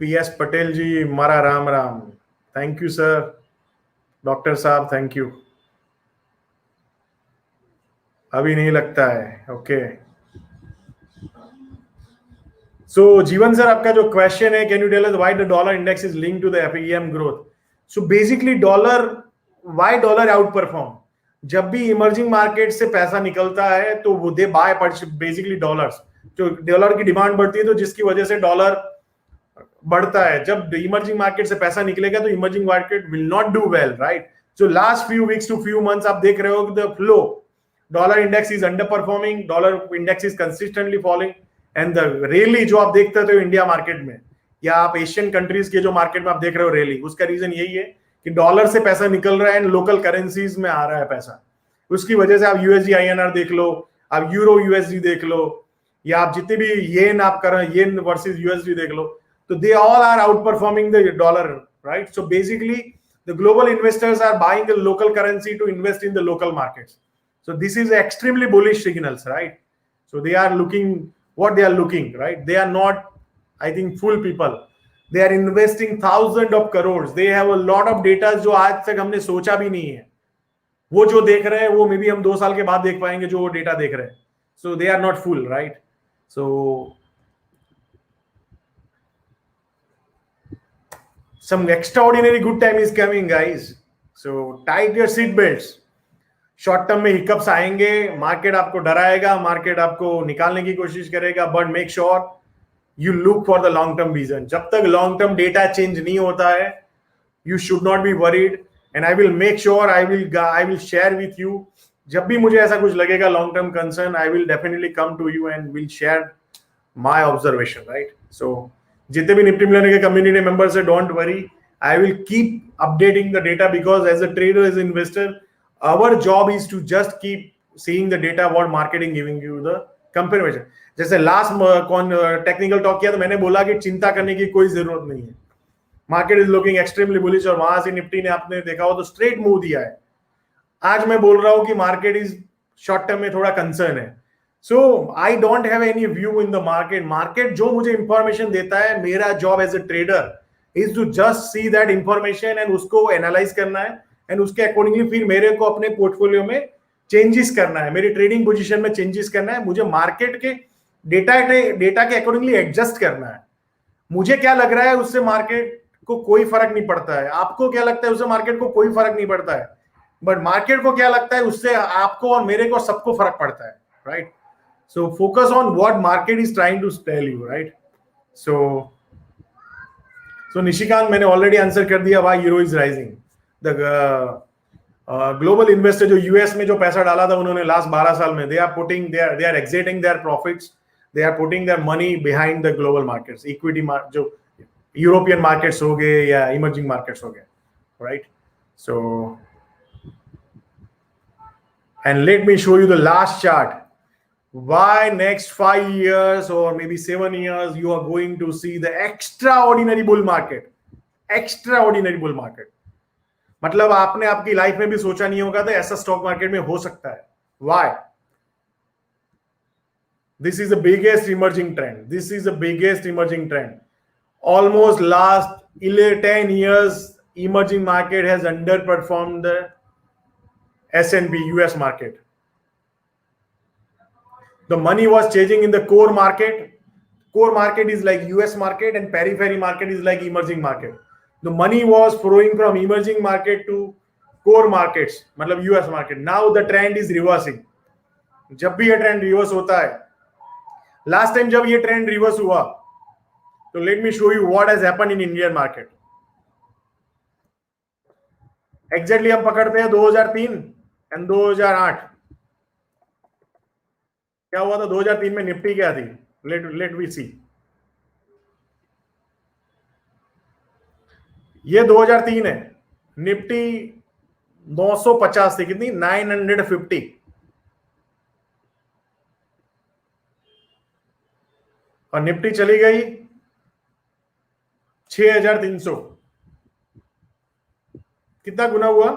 PS Patel जी, मारा Ram Ram. Thank you, sir. Doctor साहब, thank you. अभी नहीं लगता है, okay. So जीवन सर, आपका जो क्वेश्चन है, can you tell us why the dollar index is linked to the FEM growth? So basically dollar, why dollar outperform? जब भी इमर्जिंग मार्केट से पैसा निकलता है तो वो दे बाय बेसिकली डॉलर्स, जो डॉलर की डिमांड बढ़ती है तो जिसकी वजह से डॉलर बढ़ता है. जब इमर्जिंग मार्केट से पैसा निकलेगा तो emerging market will not do well, right? So last few weeks to few months आप देख रहे हो the flow, dollar index is underperforming, dollar index is consistently falling. And the rally जो आप देखते हो इंडिया मार्केट में या आप एशियन कंट्रीज के जो मार्केट में आप देख रहे हो रैली, उसका रीजन यही है कि डॉलर से पैसा निकल रहा है एंड लोकल करेंसीज में आ रहा है पैसा. उसकी वजह से आप यूएसडी आईएनआर देख लो, आप यूरो यूएसडी देख लो, या आप जितने भी येन आप कर रहे हैं, येन वर्सेस यूएसडी देख लो, तो they all are outperforming the dollar, right? So basically the global investors are buying the local currency to invest in the local markets. So this is extremely bullish signals, right? So they are looking what they are looking, right? They are not, I think, fool people. They are investing thousands of crores. They have a lot of data जो आज तक हमने सोचा भी नहीं है. वो जो देख रहे हैं वो मे बी हम 2 साल के बाद देख पाएंगे जो वो डेटा देख रहे हैं. So they are not fool, right? So some extraordinary good time is coming, guys. So tight your seat belts. Short term में हिकअप्स आएंगे, मार्केट आपको डराएगा, मार्केट आपको निकालने की कोशिश करेगा, but make sure you look for the long term vision. जब तक लॉन्ग टर्म डेटा चेंज नहीं होता है, you should not be worried. And I will make sure, I will share with you. जब भी मुझे ऐसा कुछ लगेगा long term concern, I will definitely come to you and will share my observation, right. So जितने भी निफ्टी मिलने के कम्युनिटी मेंबर्स है, don't worry, I will keep updating the data, because as a trader, as an investor, our job is to just keep seeing the data what market is giving you the confirmation. जैसे last technical talk किया तो मैंने बोला कि चिंता करने की कोई जरूरत नहीं है, market is looking extremely bullish, और वहां से निफ्टी ने आपने देखा हो तो स्ट्रेट मूव दिया है. आज मैं बोल रहा हूं कि मार्केट इज शॉर्ट टर्म में थोड़ा कंसर्न है. So I don't have any view in the market. Market जो मुझे इंफॉर्मेशन देता है, मेरा job as a trader is to just see that information and उसको एनालाइज करना है, एंड उसके अकॉर्डिंगली फिर मेरे को अपने पोर्टफोलियो में चेंजेस करना है, मेरी ट्रेडिंग पोजीशन में चेंजेस करना है. मुझे मार्केट के डेटा के अकॉर्डिंगली एडजस्ट करना है. मुझे क्या लग रहा है उससे मार्केट को कोई फर्क नहीं पड़ता है, आपको क्या लगता है उससे मार्केट को कोई फर्क नहीं पड़ता है, बट मार्केट को क्या लगता है उससे आपको और मेरे को सबको फर्क पड़ता है, right. So focus on what market is trying to tell you, right. So Nishikant, मैंने ऑलरेडी आंसर कर दिया why euro is rising. The global investor जो यूएस में जो पैसा डाला था उन्होंने लास्ट 12 साल में, they are exiting their profits, they are putting their money behind the global markets, equity जो यूरोपियन मार्केट्स हो गए या इमर्जिंग मार्केट्स हो गए, right. So and let me show you the last chart. Why next 5 years or maybe 7 years you are going to see the extraordinary bull market. Extraordinary bull market मतलब आपने आपकी life में भी सोचा नहीं होगा तो ऐसा स्टॉक मार्केट में हो सकता है. Why? This is the biggest emerging trend. This is the biggest emerging trend. Almost last 10 years emerging market has underperformed the S&P US market. The money was changing in the core market. Core market is like US market and periphery market is like emerging market. The money was flowing from emerging market to core markets, मतलब US market. Now the trend is reversing. जब भी ये trend reverse होता है, last time जब ये trend reverse हुआ तो late me show you what has happened in Indian market. Exactly हम पकड़ते हैं 2003 एंड 2008. क्या हुआ था 2003 में? निफ्टी क्या थी? लेट वी सी. ये 2003 है. निफ्टी 950 थी, कितनी? 950. और निफ्टी चली गई 6300. कितना गुना हुआ?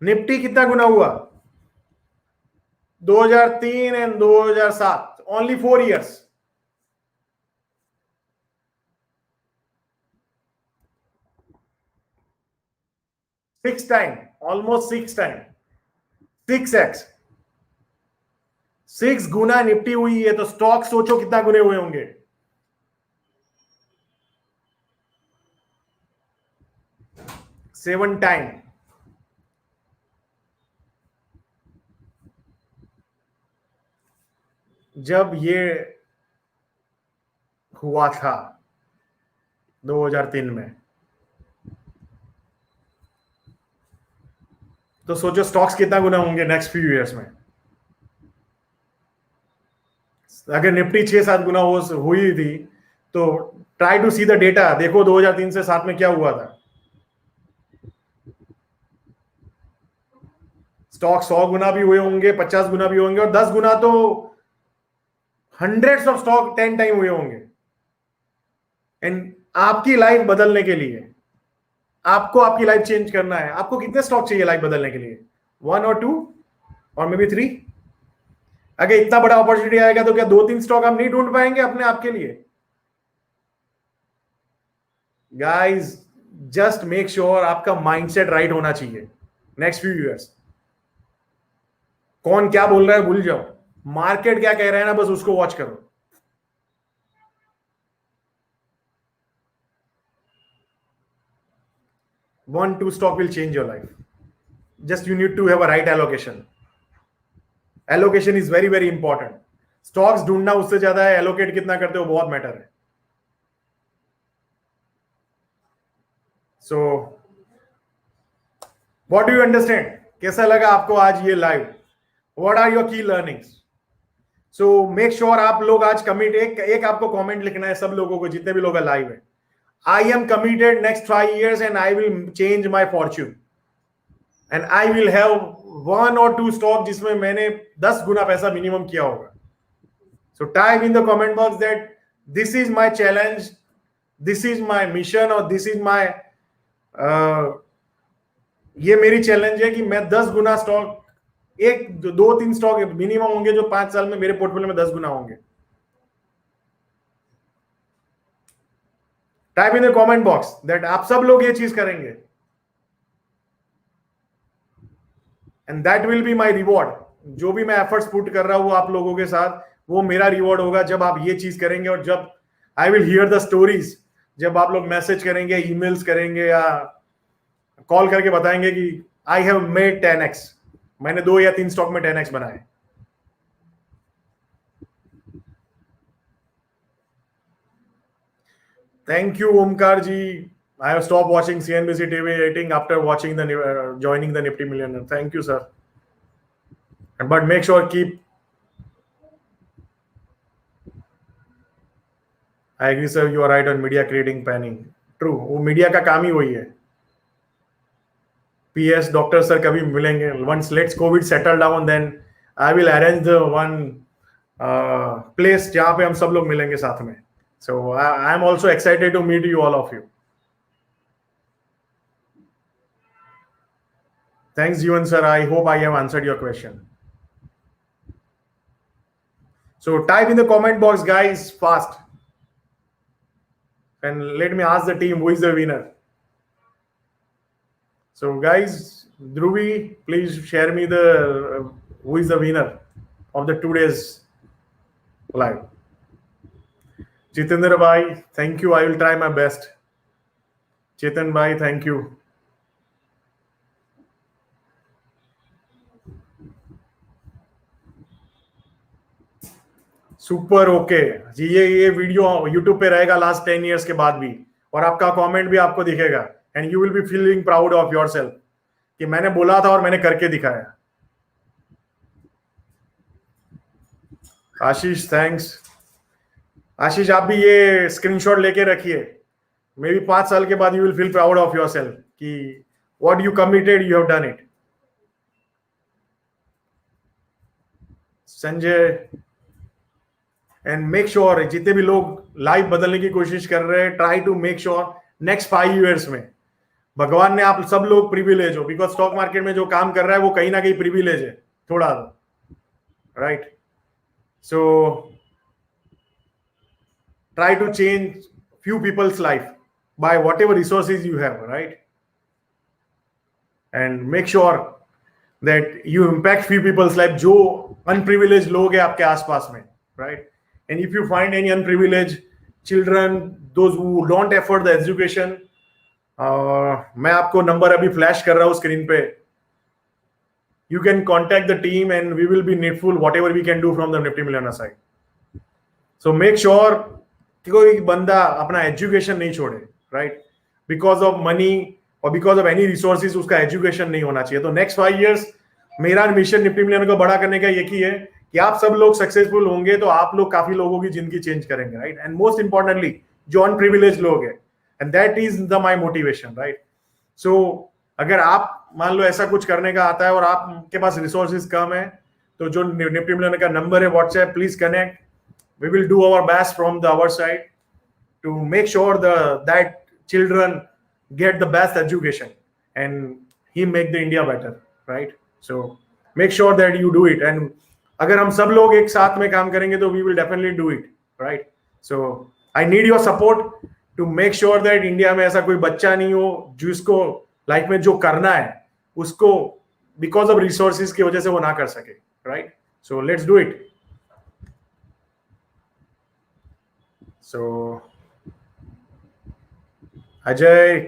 निफ्टी कितना गुना हुआ? 2003 and 2007, only 4 years. Six time, almost 6 time, 6x, 6 Guna Nifty हुई है. तो स्टॉक सोचो कितना गुने हुए होंगे. Seven time. जब ये हुआ था 2003 में, तो सोचो स्टॉक्स कितना गुना होंगे नेक्स्ट फ्यू इयर्स में. अगर निफ्टी 6-7 गुना हुई थी तो try to see the data. देखो 2003 से 7 में क्या हुआ था. स्टॉक 100 गुना भी हुए होंगे, 50 गुना भी होंगे, और 10 गुना तो हंड्रेड्स ऑफ स्टॉक 10 टाइम हुए होंगे. एंड आपकी लाइफ बदलने के लिए, आपको आपकी लाइफ चेंज करना है. आपको कितने स्टॉक चाहिए लाइफ बदलने के लिए? 1 और 2 और मे बी 3. अगर इतना बड़ा अपॉर्चुनिटी आएगा तो क्या 2-3 स्टॉक हम नहीं ढूंढ पाएंगे अपने आप के लिए? गाइस, जस्ट मेक श्योर आपका माइंडसेट राइट होना चाहिए नेक्स्ट फ्यू इयर्स. कौन क्या बोल रहा है भूल जाओ, मार्केट क्या कह रहा है ना, बस उसको वॉच करो. One, two stock will change your life. just you need to have a right allocation. Allocation is very very important. Stocks ढूंढना उससे ज्यादा है एलोकेट कितना करते हो बहुत मैटर है. सो व्हाट डू यू अंडरस्टैंड? कैसा लगा आपको आज ये live? What are your key learnings? So make sure आप लोग आज कमिट एक आपको कमेंट लिखना है सब लोगों को जितने भी लोग लाइव है. I am committed next 5 years and I will change my Fortune and I will have 1 or 2 stock जिसमें मैंने 10 गुना पैसा मिनिमम किया होगा. So type in the comment box that this is my challenge, this is my mission और this is my ये मेरी challenge है कि मैं 10 गुना स्टॉक 1-2-3 स्टॉक मिनिमम होंगे जो 5 साल में मेरे पोर्टफोलियो में 10 गुना होंगे. Type in the comment box that आप सब लोग ये चीज करेंगे and that will be my reward. जो भी मैं एफर्ट्स पुट कर रहा हूं आप लोगों के साथ वो मेरा रिवॉर्ड होगा जब आप ये चीज करेंगे. और जब I will hear the stories, जब आप लोग मैसेज करेंगे, ईमेल्स करेंगे या कॉल करके बताएंगे कि आई हैव मेड 10x, मैंने 2 या 3 स्टॉक में 10x बनाए. Thank you Omkar ji. I have stop watching CNBC TV 18 after watching the joining the Nifty Millionaire. Thank you sir. But make sure keep. I agree sir, you are right on media creating panic. True, वो media का काम ही वही है. PS doctor sir कभी मिलेंगे. Once let's COVID settle down, then I will arrange the one place जहाँ पे हम सब लोग मिलेंगे साथ में. So I am also excited to meet you all of you. Thanks Jivan sir. I hope I have answered your question. So type in the comment box guys fast. And let me ask the team who is the winner. So guys, Dhruvi, please share me the who is the winner of the today's live. Jitendra bhai, thank you. I will try my best. Chetan bhai, thank you. Super okay जी. ये video YouTube पे रहेगा last 10 years के बाद भी और आपका comment भी आपको दिखेगा and you will be feeling proud of yourself कि मैंने बोला था और मैंने करके दिखाया. आशीष थैंक्स. आशीष आप भी ये स्क्रीनशॉट लेके रखिए. मे बी 5 साल के बाद you will feel proud of yourself कि what you committed you have done it. Sanjay and make sure जितने भी लोग लाइफ बदलने की कोशिश कर रहे हैं, try to make sure next 5 years में भगवान ने आप सब लोग प्रिविलेज हो. बिकॉज स्टॉक मार्केट में जो काम कर रहा है वो कहीं ना कहीं प्रिविलेज है थोड़ा, right? So try to change few peoples life by what ever resources you have, right? And make sure that you impact few peoples life जो अनप्रिविलेज लोग हैं आपके आसपास में, right? And if you find any unprivileged children, those who don't afford the education, मैं आपको number अभी flash कर रहा हूँ स्क्रीन पे. You can contact the team and we will be needful whatever we can do from the Nifty Millionaire side. So make sure कि कोई बंदा अपना एजुकेशन नहीं छोड़े, राइट? बिकॉज ऑफ मनी और बिकॉज ऑफ एनी रिसोर्सेज उसका education नहीं होना चाहिए. तो नेक्स्ट 5 years मेरा मिशन निफ्टी मिलियनर को बड़ा करने का एक ही है कि आप सब लोग सक्सेसफुल होंगे तो आप लोग काफी लोगों की जिंदगी चेंज करेंगे, राइट? एंड मोस्ट इंपॉर्टेंटली जो अनप्रिविलेज लोग हैं, and that is the my motivation, right? So अगर आप मान लो ऐसा कुछ करने का आता है और आपके पास रिसोर्सेज कम है तो जो निफ्टी मिलियनर का नंबर है WhatsApp, please connect. We will do our best from the our side to make sure that children get the best education and he make the India better, right? So make sure that you do it. And अगर हम सब लोग एक साथ में काम करेंगे तो we will definitely do it, right? So I need your support to make sure that India में ऐसा कोई बच्चा नहीं हो जिसको लाइफ में जो करना है उसको because of resources की वजह से वो ना कर सके, right? So let's do it. So Ajay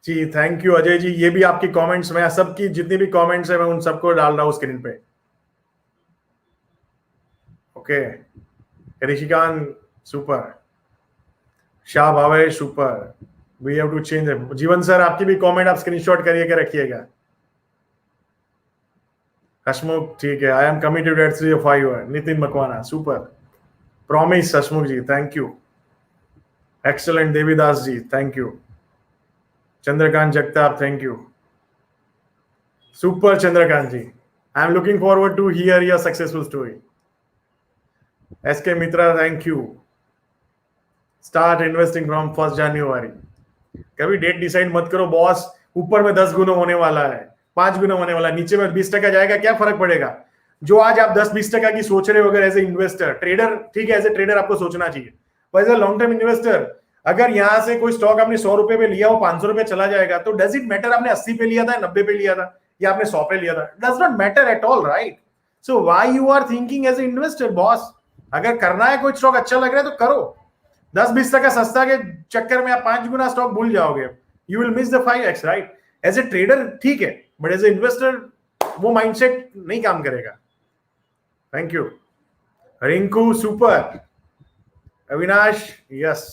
ji thank you Ajay ji, ये भी आपकी कमेंट्स में, सबकी जितनी भी कमेंट्स है मैं उन सबको डाल रहा हूँ स्क्रीन पे। Okay, Rishikant super, Shah Bhavesh super, we have to change. Jeevan sir आपकी भी कमेंट आप स्क्रीनशॉट करिएगा रखिएगा। हसमुख ठीक है, I am committed at 305। Nitin Makwana super, promise Hasmukh ji thank you, excellent Devidas ji thank you, Chandrakant Jagtap thank you, super Chandrakant ji, I am looking forward to hear your successful story. S K Mitra thank you, start investing from 1 January. कभी date decide मत करो boss, ऊपर में 10 गुना होने वाला है, 5 गुना होने वाला है, नीचे में 20% जाएगा, क्या फर्क पड़ेगा। जो आज आप 10-20% की सोच रहे हो, अगर एज ए इन्वेस्टर ट्रेडर, ठीक है, एज ए ट्रेडर आपको सोचना चाहिए, पर as a long term investor अगर यहां से कोई स्टॉक आपने 100 रुपए पे लिया, वो 500 रुपए चला जाएगा, तो डज इट मैटर आपने 80 पे लिया था, 90 पे लिया था, या आपने 100 पे लिया था, does not matter at all, right. So why you are thinking as a investor boss, अगर करना है कोई स्टॉक अच्छा लग रहा है तो करो, 10-20% सस्ता के चक्कर में आप 5 गुना स्टॉक भूल जाओगे, you will miss the 5x, right. As a trader ठीक है, बट एज ए इन्वेस्टर वो माइंडसेट नहीं काम करेगा। Thank you Rinku super, Avinash yes,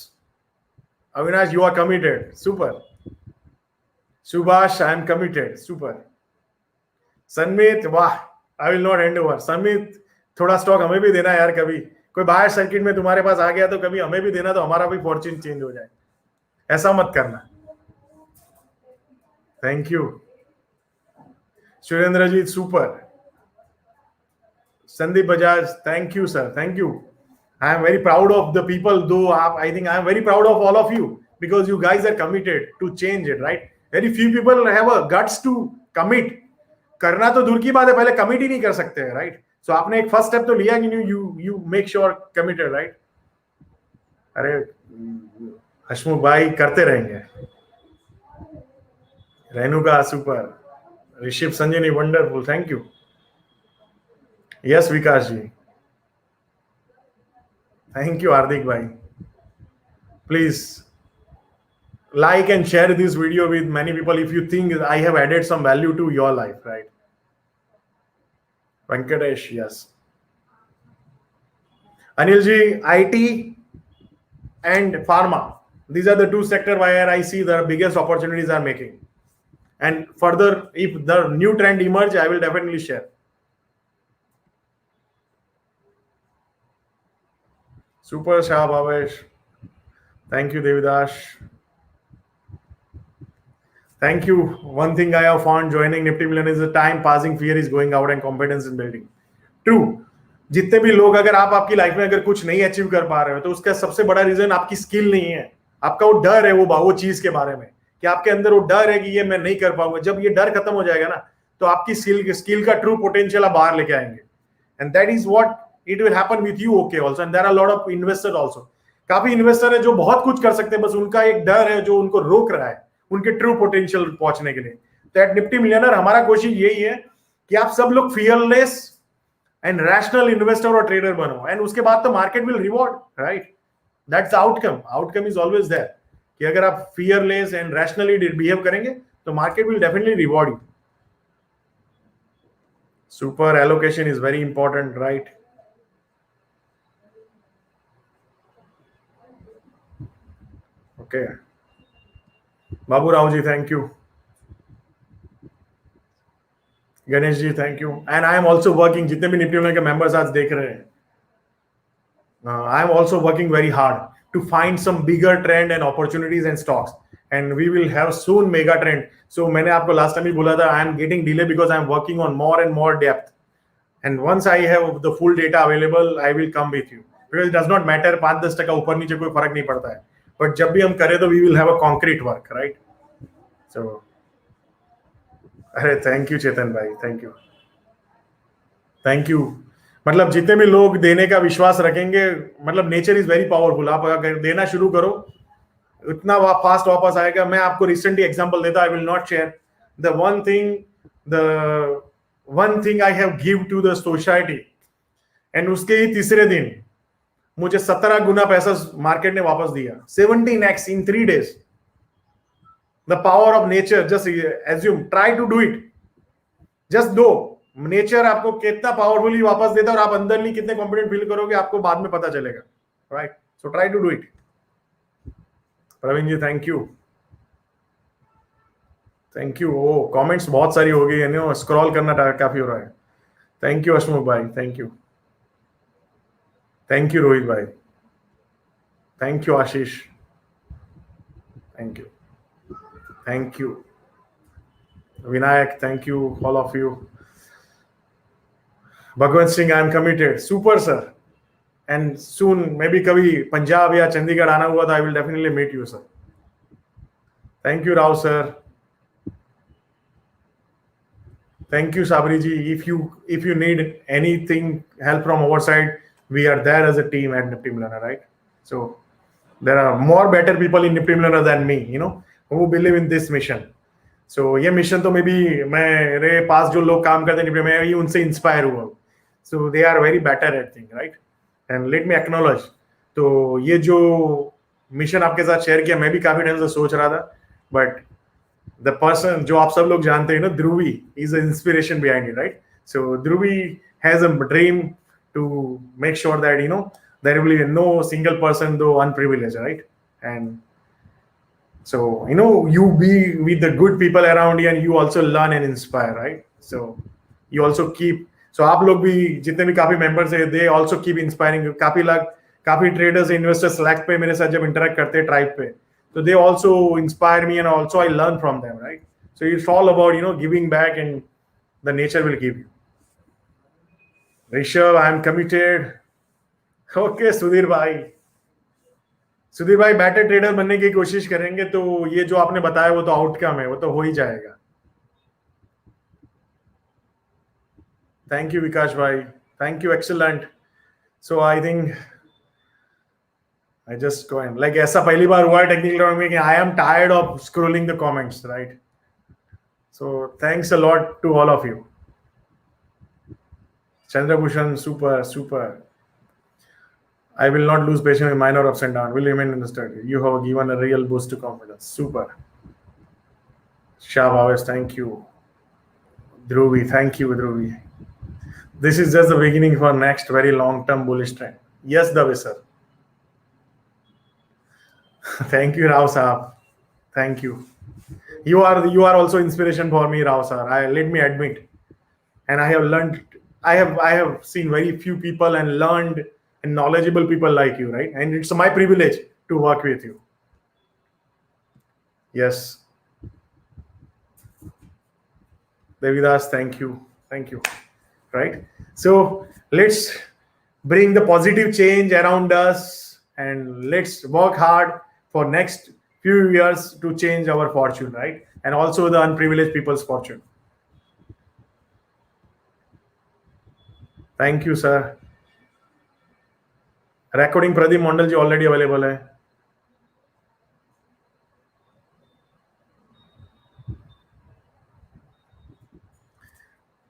Avinash you are committed super, Subhash I am committed super, Sanmit वाह, I will not hand over, Sanmit थोड़ा stock हमें भी देना यार, कभी कोई बाहर सर्किट में तुम्हारे पास आ गया तो कभी हमें भी देना, तो हमारा भी फॉर्च्यून चेंज हो जाए, ऐसा मत करना। Thank you Surendra ji super, Sandeep Bajaj thank you sir, thank you, I am very proud of the people, दो आप, I think I am very proud of all of you, because you guys are committed to change it, right. Very few people have a guts to commit, करना तो दूर की बात है, पहले commit ही नहीं कर सकते हैं, राइट। सो आपने एक फर्स्ट स्टेप तो लिया कि you make sure committed, right. अरे हसमुख भाई करते रहेंगे, Renuka super, Rishabh Sanjani wonderful thank you, yes Vikas ji thank you, Hardik भाई please like and share this video with many people if you think I have added some value to your life, right? Venkatesh yes, Anil ji, IT and pharma, these are the two sectors where I see the biggest opportunities are making, and further if the new trend emerge I will definitely share. Super Shah Bhavesh thank you, Devidas thank you. One thing I have found joining Nifty Million is the time passing, fear is going out and confidence is building. True, जितने भी लोग, अगर आप आपकी life में अगर कुछ नहीं अचीव कर पा रहे हो तो उसका सबसे बड़ा रीजन आपकी स्किल नहीं है, आपका वो डर है, वो चीज के बारे में कि आपके अंदर वो डर है कि ये मैं नहीं कर पाऊंगा। जब ये डर खत्म हो जाएगा ना, तो आपकी स्किल का ट्रू पोटेंशियल आप बाहर लेके आएंगे, and that is what it will happen with you okay also, and there are lot of investor also. काफी इन्वेस्टर है जो बहुत कुछ कर सकते हैं, बस उनका एक डर है जो उनको रोक रहा है उनके ट्रू पोटेंशियल पहुंचने के लिए। तो एट निफ्टी मिलियनर हमारा कोशिश यही है कि आप सब लोग फियरलेस एंड रैशनल इन्वेस्टर और ट्रेडर बनो, एंड उसके बाद तो market will reward, right. That's outcome is always there, कि अगर आप फियरलेस एंड रैशनली बिहेव करेंगे तो market will definitely reward you. Super allocation is very important, right. Okay Babu Rao ji thank you, Ganesh ji thank you, and I am also working, जितने भी Nifty के members आज देख रहे हैं, I am also working very hard to find some bigger trend and opportunities and stocks, and we will have soon mega trend. So मैंने आपको last time भी बोला था, I am getting delay because I am working on more and more depth, and once I have the full data available I will come with you, because it does not matter 5-10% ऊपर नीचे कोई फर्क नहीं पड़ता है, but जब भी हम करें तो we will have a concrete work, right. So अरे थैंक यू चेतन भाई, थैंक यू। मतलब जितने भी लोग देने का विश्वास रखेंगे, मतलब नेचर इज वेरी पावरफुल, आप अगर देना शुरू करो उतना फास्ट वापस आएगा। मैं आपको रिसेंटली एग्जांपल देता, I will not share the one thing I have give to the society, and उसके ही तीसरे दिन मुझे 17 गुना पैसा मार्केट ने वापस दिया, 17x in 3 days। The power of nature, just assume, try to do it. Just दो, नेचर आपको कितना पावरफुली वापस देता है और आप अंदर नहीं कितने कॉन्फिडेंट फील करोगे आपको बाद में पता चलेगा, right? So try to do it. Praveen ji thank you, thank you. Oh comments बहुत सारी हो गई है, नो स्क्रॉल करना काफी हो रहा है. थैंक यू अशमुख भाई, thank you. Thank you Rohit भाई, thank you Ashish, thank you, thank you Vinayak, thank you all of you. Bhagwant Singh, I am committed. Super sir. And soon maybe कभी पंजाब या चंडीगढ़ आना हुआ तो I will definitely meet you sir. Thank you Rao sir. Thank you, Sabri ji. If you need anything help from our side, we are there as a team at Nifty Millionaire, right? So there are more better people in Nifty Millionaire than me, who believe in this mission. So ये mission तो maybe मेरे पास जो लोग काम करते हैं मैं ही उनसे इंस्पायर हुआ हूँ. So they are very better at things, right? And let me acknowledge. तो ये जो मिशन आपके साथ शेयर किया मैं भी काफी टाइम से सोच रहा था, बट the person जो आप सब लोग जानते हैं ना, ध्रुवी is an inspiration behind it, right? So Dhruvi has a dream to make sure that there will be no single person though unprivileged, right? And so you be with the good people around you and you also learn and inspire, right? So you also keep, so आप लोग भी जितने भी काफी members हैं they also keep inspiring. काफी traders investors Slack पे मेरे साथ जब interact करते हैं tribe पे, so they also inspire me and also I learn from them, right? So it's all about giving back and the nature will give you. Rishabh, I am committed. Okay, Sudhir भाई better trader बनने की कोशिश करेंगे. तो ये जो आपने बताया वो तो आउटकम है, वो तो हो ही जाएगा. थैंक यू विकास भाई, thank you, excellent. So I think I just go in. Like ऐसा पहली बार हुआ है टेक्निकल टॉक में कि I am tired of scrolling the comments, right? So thanks a lot to all of you. Chandrabhushan, super. I will not lose patience with minor ups and downs. Will remain in the study. You have given a real boost to confidence. Super. Shah Bhavesh, thank you. Dhruvi, thank you, Dhruvi. This is just the beginning for next very long-term bullish trend. Yes, Dave sir. Thank you, Rao Saab. Thank you. You are also inspiration for me, Rao sir. Let me admit, and I have learned. I have seen very few people and learned and knowledgeable people like you, right? And it's my privilege to work with you. Yes. Devidas, thank you. Right. So let's bring the positive change around us and let's work hard for next few years to change our fortune, right? And also the unprivileged people's fortune. Thank you, sir. Recording Pradeep Mondal ji already available hai.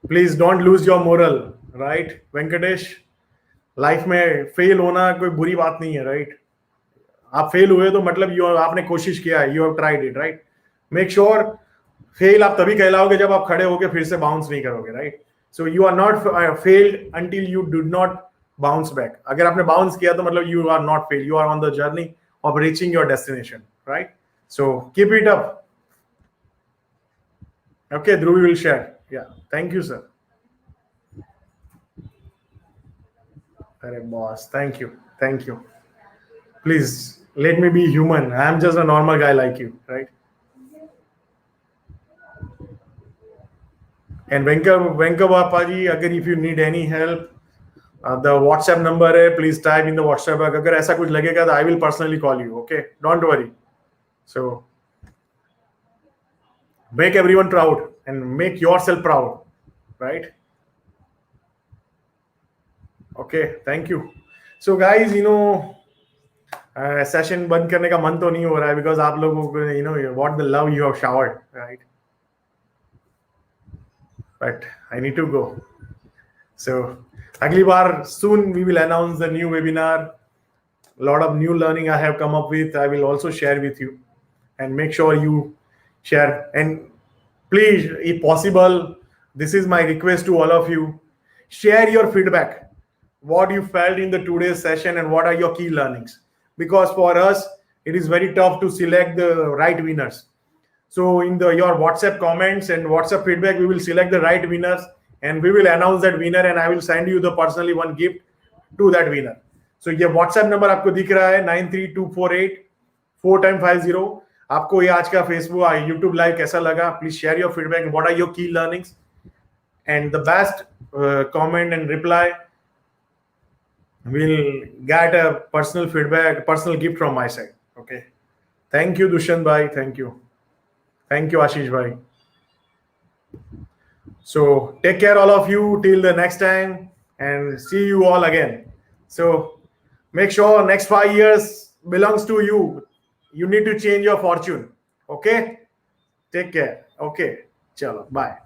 Please don't lose your moral, right? Venkatesh, life में fail होना कोई बुरी बात नहीं है, right? आप fail हुए तो मतलब आपने कोशिश किया है, you have tried it, right? Make sure fail आप तभी कहलाओगे जब आप खड़े होके फिर से बाउंस नहीं करोगे, right? So you are not failed until you do not bounce back. अगर आपने बाउंस किया तो मतलब you are not fail, you are on the journey of reaching your destination, right? So keep it up. Okay, Dhruvi will share. Yeah, thank you, sir. Arey boss, thank you. Please let me be human. I am just a normal guy like you, right? And Venka Bapaji, agar if you need any help, the WhatsApp number है, please type in the WhatsApp. अगर ऐसा कुछ लगेगा तो I will personally call you. Okay, don't worry. So make everyone proud and make yourself proud, right? Okay, thank you. So guys, session बंद करने का मन तो नहीं हो रहा है because आप लोगों को what the love you have showered, right? But I need to go. So अगली बार soon we will announce the new webinar. A lot of new learning I have come up with. I will also share with you and make sure you share. And please, if possible, this is my request to all of you, share your feedback, what you felt in the today's session and what are your key learnings, because for us it is very tough to select the right winners. So in your WhatsApp comments and WhatsApp feedback, we will select the right winners and we will announce that winner, and I will send you the personally one gift to that winner. So ये WhatsApp number आपको दिख रहा है 932484x50. आपको ये आज का Facebook YouTube live कैसा लगा? Please share your feedback, what are your key learnings, and the best comment and reply will get a personal feedback, personal gift from my side. Okay, thank you Dushyant bhai, thank you Ashish bhai. So take care all of you till the next time, and see you all again. So make sure next 5 years belongs to you. You need to change your fortune. Okay, take care. Okay, chalo, bye.